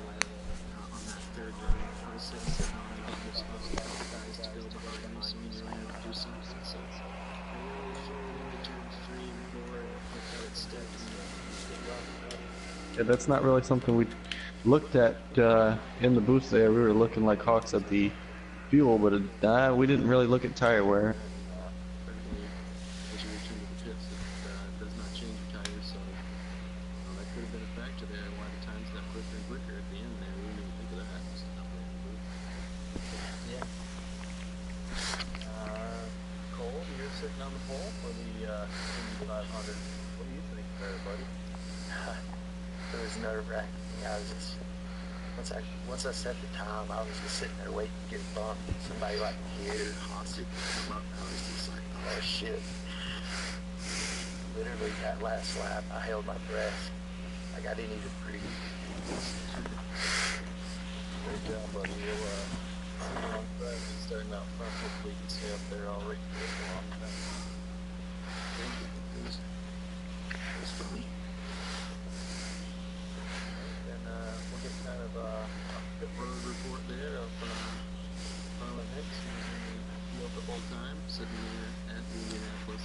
on that third run. I was sitting on I think there's supposed to be guys to go behind me, so we knew I had to do something. So I really slowed into turn 3 and 4 and got it stepped and Yeah, that's not really something we looked at in the booth there. We were looking like hawks at the fuel, but we didn't really look at tire wear. as you return to the pits, it does not change your tires, so that could have been a factor there. Why the times got quicker and quicker at the end there. We didn't even think of that. Yeah. Cole, you're sitting on the pole for the Indy 500. What do you think there, buddy? It was nerve-wracking. I was just once I set the time, I was just sitting there waiting to get bumped. Somebody like here, Hostic, come up. I was just like, oh shit. Literally that last lap, I held my breath. Like I didn't even breathe. Great job, buddy. We'll see you on Friday. Starting out front, hopefully you can stay up there all right. Thank you. It was funny. Then we'll get kind of a Pit road report there of Harlan Hicks, who was in the field the whole time, sitting there at the Indianapolis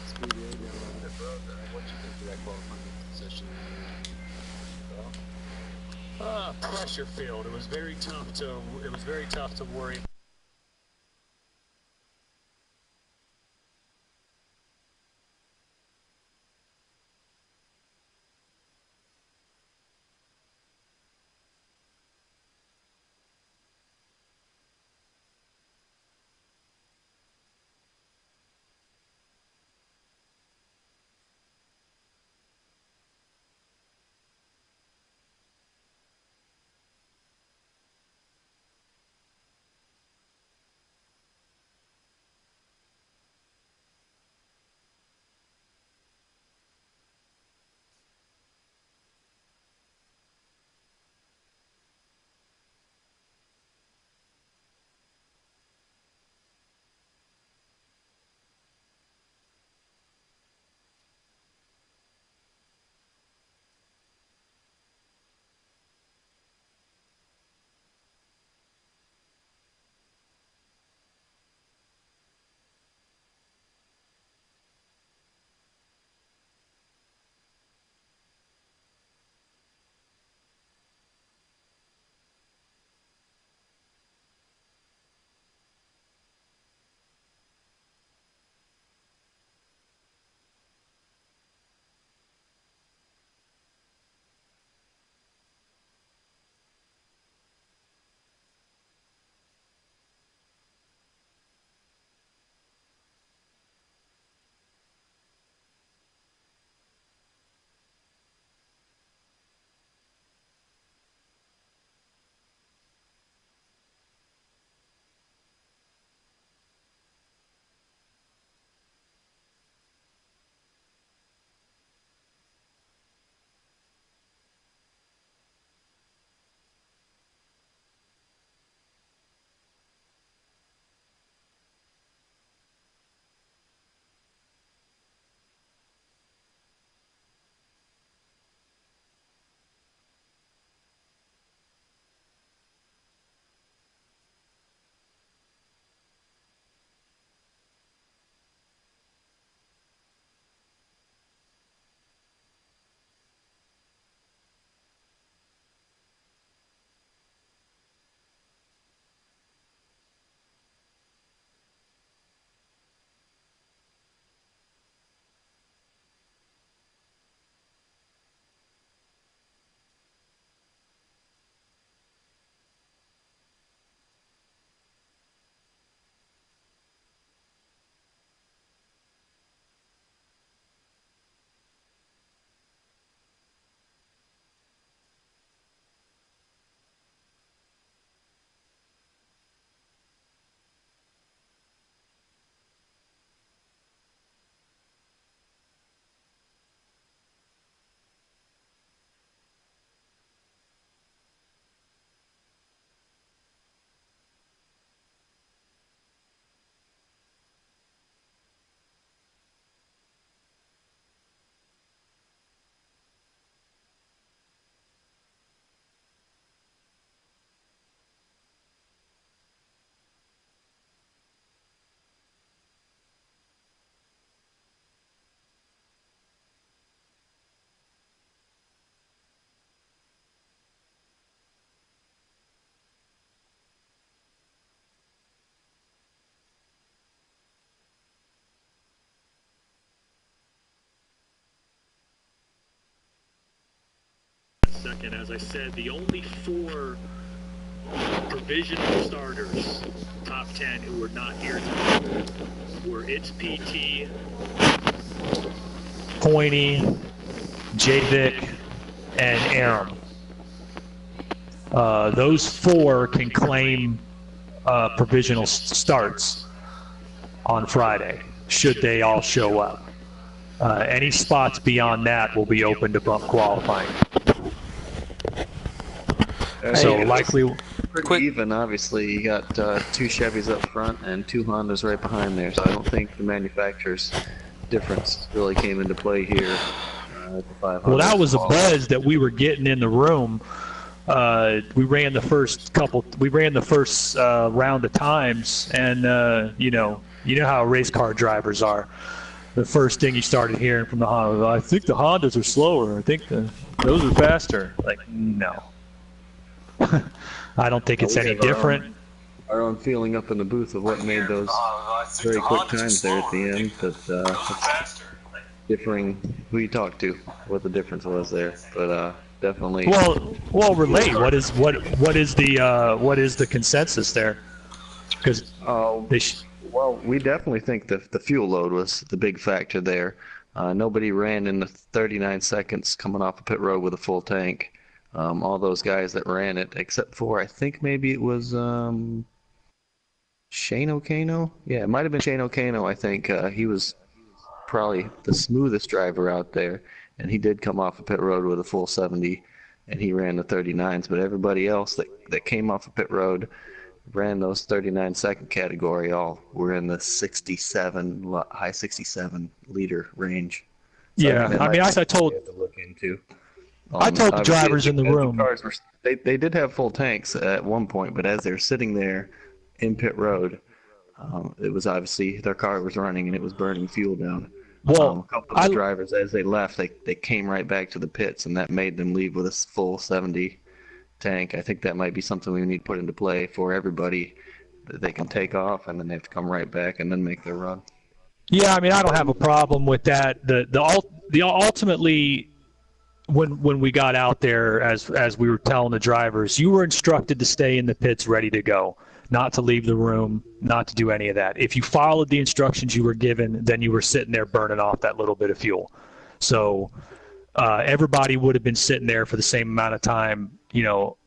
Speedway down on pit road. What do you think of that qualifying session? pressure filled. It was very tough to worry. second. As I said, the only 4 provisional starters, top 10, who were not here tonight were its PT, Pointy, J-Vic, and Aram. Those 4 can claim provisional starts on Friday, should they all show up. Any spots beyond that will be open to bump qualifying. So likely... Pretty even, obviously. You got 2 Chevys up front and 2 Hondas right behind there, so I don't think the manufacturer's difference really came into play here at the 500. Well, that was a buzz that we were getting in the room. We ran the first round of times, and you know how race car drivers are. The first thing you started hearing from the Honda, I think the Hondas are slower. I think those are faster. Like, no. I don't think it's any different. Our own feeling up in the booth of what made those very quick times there at the end, but differing who you talk to, what the difference was there, but definitely. Well, relate. What is the consensus there? Because well, we definitely think the fuel load was the big factor there. Nobody ran in the 39 seconds coming off a pit road with a full tank. All those guys that ran it, except for I think maybe it was Shane O'Cano. Yeah, it might have been Shane O'Cano. I think he was probably the smoothest driver out there, and he did come off a pit road with a full 70, and he ran the 39s. But everybody else that came off a pit road ran those 39-second category, all were in the 67, high 67 liter range. So yeah, I mean, I told. To look into. I told the drivers in the room. They did have full tanks at one point, but as they're sitting there in pit road, it was obviously their car was running and it was burning fuel down. Well, a couple of the drivers, as they left, they came right back to the pits, and that made them leave with a full 70 tank. I think that might be something we need to put into play for everybody, that they can take off and then they have to come right back and then make their run. Yeah, I mean, I don't have a problem with that. The ultimately, when we got out there, as we were telling the drivers, you were instructed to stay in the pits ready to go, not to leave the room, not to do any of that. If you followed the instructions you were given, then you were sitting there burning off that little bit of fuel. So everybody would have been sitting there for the same amount of time. You know,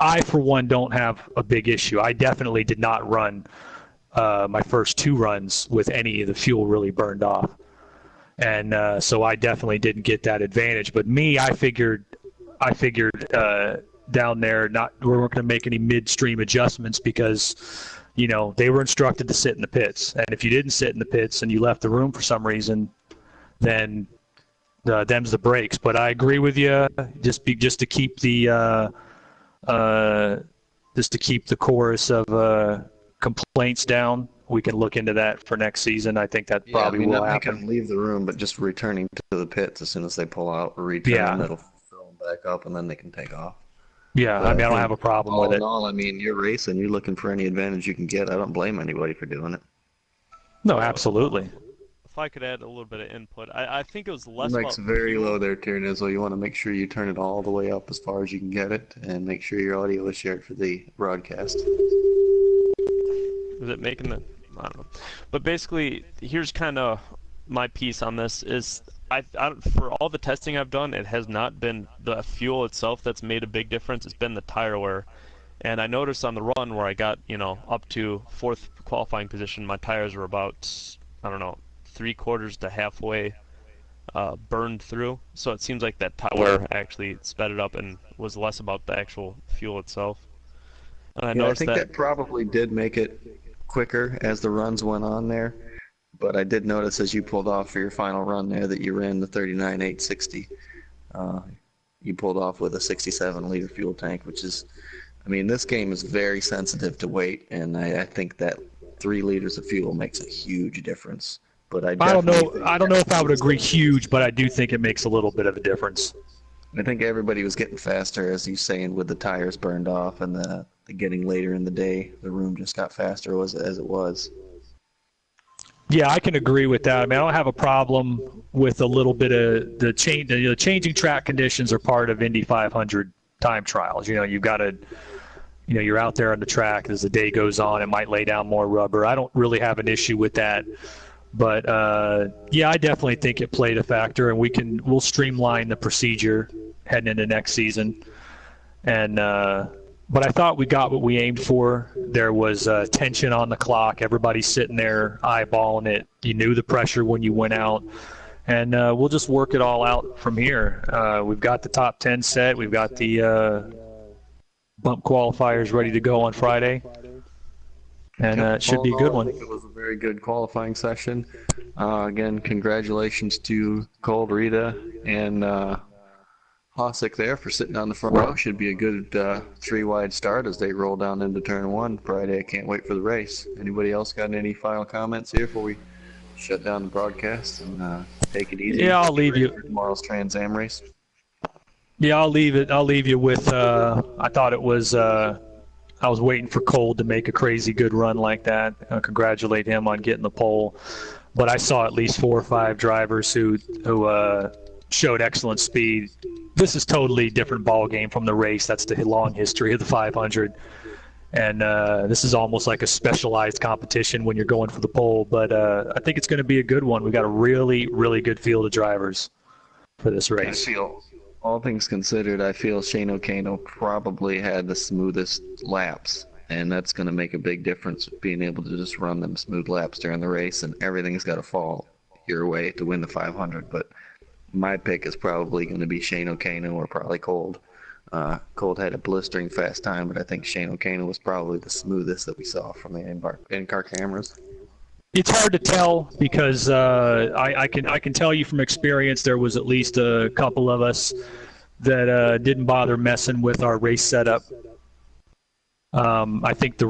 I, for one, don't have a big issue. I definitely did not run my first 2 runs with any of the fuel really burned off. And so I definitely didn't get that advantage. But me, I figured down there, we weren't going to make any midstream adjustments because, you know, they were instructed to sit in the pits. And if you didn't sit in the pits and you left the room for some reason, then them's the breaks. But I agree with you. Just to keep the chorus of complaints down. We can look into that for next season. I think that probably will happen. Not making them leave the room, but just returning to the pits as soon as they pull out or return. It'll fill them back up, and then they can take off. Yeah, I mean, I don't have a problem with it. All in all, I mean, you're racing. You're looking for any advantage you can get. I don't blame anybody for doing it. No, absolutely. If I could add a little bit of input, I think it was less The mic's very low there, Tiernizzo. You want to make sure you turn it all the way up as far as you can get it, and make sure your audio is shared for the broadcast. Is it making the... I don't know. But basically, here's kind of my piece on this is for all the testing I've done, it has not been the fuel itself that's made a big difference. It's been the tire wear. And I noticed on the run where I got, up to 4th qualifying position, my tires were about, 3/4 to halfway burned through. So it seems like that tire wear actually sped it up and was less about the actual fuel itself. And I think that probably did make it quicker as the runs went on there, but I did notice as you pulled off for your final run there that you ran the 39.860. You pulled off with a 67-liter fuel tank, which is, I mean, this game is very sensitive to weight, and I think that 3 liters of fuel makes a huge difference. But I don't know if I would agree huge, but I do think it makes a little bit of a difference. I think everybody was getting faster, as you're saying, with the tires burned off and the getting later in the day. The room just got faster as it was. Yeah, I can agree with that. I mean, I don't have a problem with a little bit of the change. Changing track conditions are part of Indy 500 time trials. You've got to, you're out there on the track as the day goes on. It might lay down more rubber. I don't really have an issue with that. But yeah, I definitely think it played a factor, and we'll streamline the procedure heading into next season. And but I thought we got what we aimed for. There was tension on the clock. Everybody's sitting there eyeballing it. You knew the pressure when you went out. And we'll just work it all out from here. We've got the top 10 set. We've got the bump qualifiers ready to go on Friday. And it should be a good one. I think it was a very good qualifying session. Again, congratulations to Cole, Rita, and Hossack there for sitting on the front row. Should be a good three-wide start as they roll down into turn one Friday. I can't wait for the race. Anybody else got any final comments here before we shut down the broadcast and take it easy? Yeah, I'll leave you. Tomorrow's Trans Am race. Yeah, I'll leave you with. I thought it was. I was waiting for Cole to make a crazy good run like that. Congratulate him on getting the pole. But I saw at least 4 or 5 drivers who showed excellent speed. This is totally different ball game from the race. That's the long history of the 500. And this is almost like a specialized competition when you're going for the pole. But I think it's going to be a good one. We got a really, really good field of drivers for this race. I feel, all things considered, I feel Shane O'Kano probably had the smoothest laps. And that's going to make a big difference, being able to just run them smooth laps during the race. And everything's got to fall your way to win the 500. But my pick is probably going to be Shane O'Kano or probably Cold. Cold had a blistering fast time, but I think Shane O'Kano was probably the smoothest that we saw from the in-car cameras. It's hard to tell because I can tell you from experience there was at least a couple of us that didn't bother messing with our race setup. I think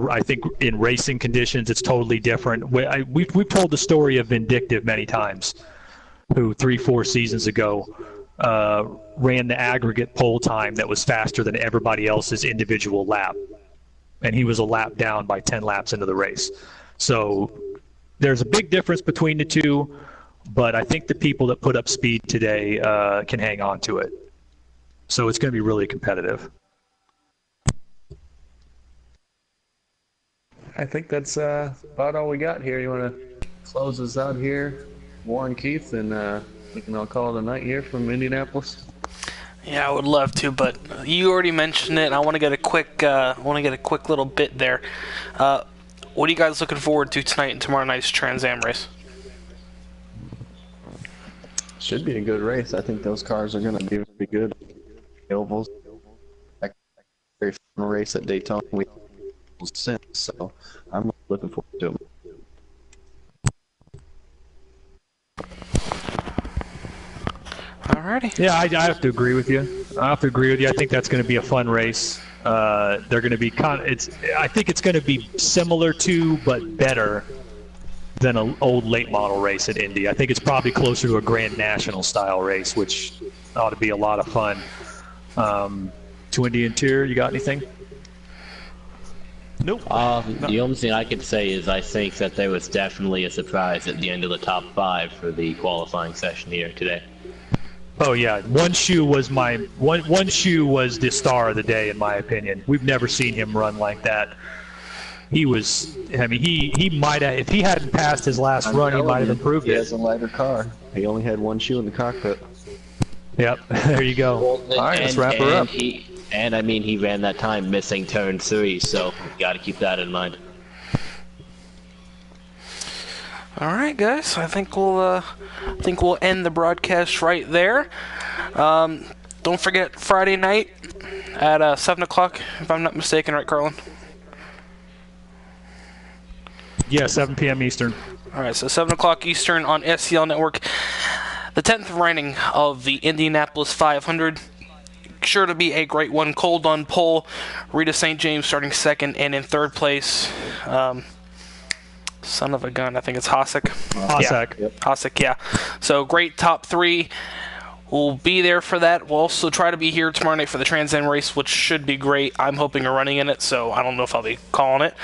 in racing conditions it's totally different. We've told the story of Vindictive many times, who 3-4 seasons ago ran the aggregate pole time that was faster than everybody else's individual lap. And he was a lap down by 10 laps into the race. So there's a big difference between the two, but I think the people that put up speed today can hang on to it. So it's going to be really competitive. I think that's about all we got here. You want to close us out here, Warren, Keith, and we can all call it a night here from Indianapolis? Yeah, I would love to, but you already mentioned it. I want to get a quick, little bit there. What are you guys looking forward to tonight and tomorrow night's Trans Am race? Should be a good race. I think those cars are going to be good. Ovals, very fun race at Daytona. Since, so I'm looking forward to it. Alrighty. Yeah, I have to agree with you. I think that's going to be a fun race. They're going to be I think it's going to be similar to, but better than an old late model race at Indy. I think it's probably closer to a Grand National style race, which ought to be a lot of fun. To Indy Interior, you got anything? Nope. The only thing I could say is I think that there was definitely a surprise at the end of the top 5 for the qualifying session here today. Oh yeah, one shoe was the star of the day in my opinion. We've never seen him run like that. He might have, if he hadn't passed his last run, he might have improved it. He has a lighter car. He only had one shoe in the cockpit. Yep, there you go. Well, all right, let's wrap her up. He ran that time missing turn 3, so you got to keep that in mind. All right, guys. I think we'll end the broadcast right there. Don't forget Friday night at 7:00, if I'm not mistaken, right, Carlin? Yeah, 7 p.m. Eastern. All right, so 7:00 Eastern on SCL Network. The 10th running of the Indianapolis 500. Sure to be a great one. Cold on pole. Rita St. James starting second, and in third place, son of a gun, I think it's Hossack. Hossack. Yeah. Yep. Hossack, yeah. So great top 3. We'll be there for that. We'll also try to be here tomorrow night for the Trans Am race, which should be great. I'm hoping you're running in it, so I don't know if I'll be calling it.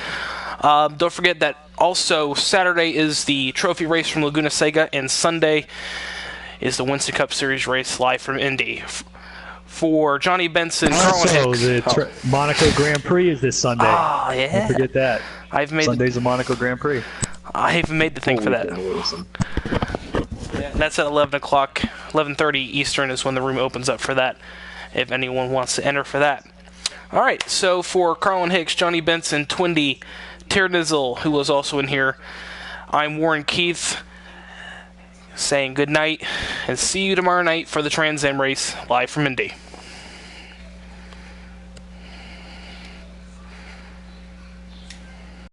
Don't forget that also Saturday is the trophy race from Laguna Seca, and Sunday is the Winston Cup Series race live from Indy. For Johnny Benson, Carlin Hicks. The Monaco Grand Prix is this Sunday. Oh, yeah. Don't forget that. Sunday's the Monaco Grand Prix. I haven't made the thing for that. That's at 11 o'clock, 11:30 Eastern is when the room opens up for that, if anyone wants to enter for that. All right, so for Carlin Hicks, Johnny Benson, Twindy, Tara Nizzle, who was also in here, I'm Warren Keith, saying good night, and see you tomorrow night for the Trans Am race live from Indy.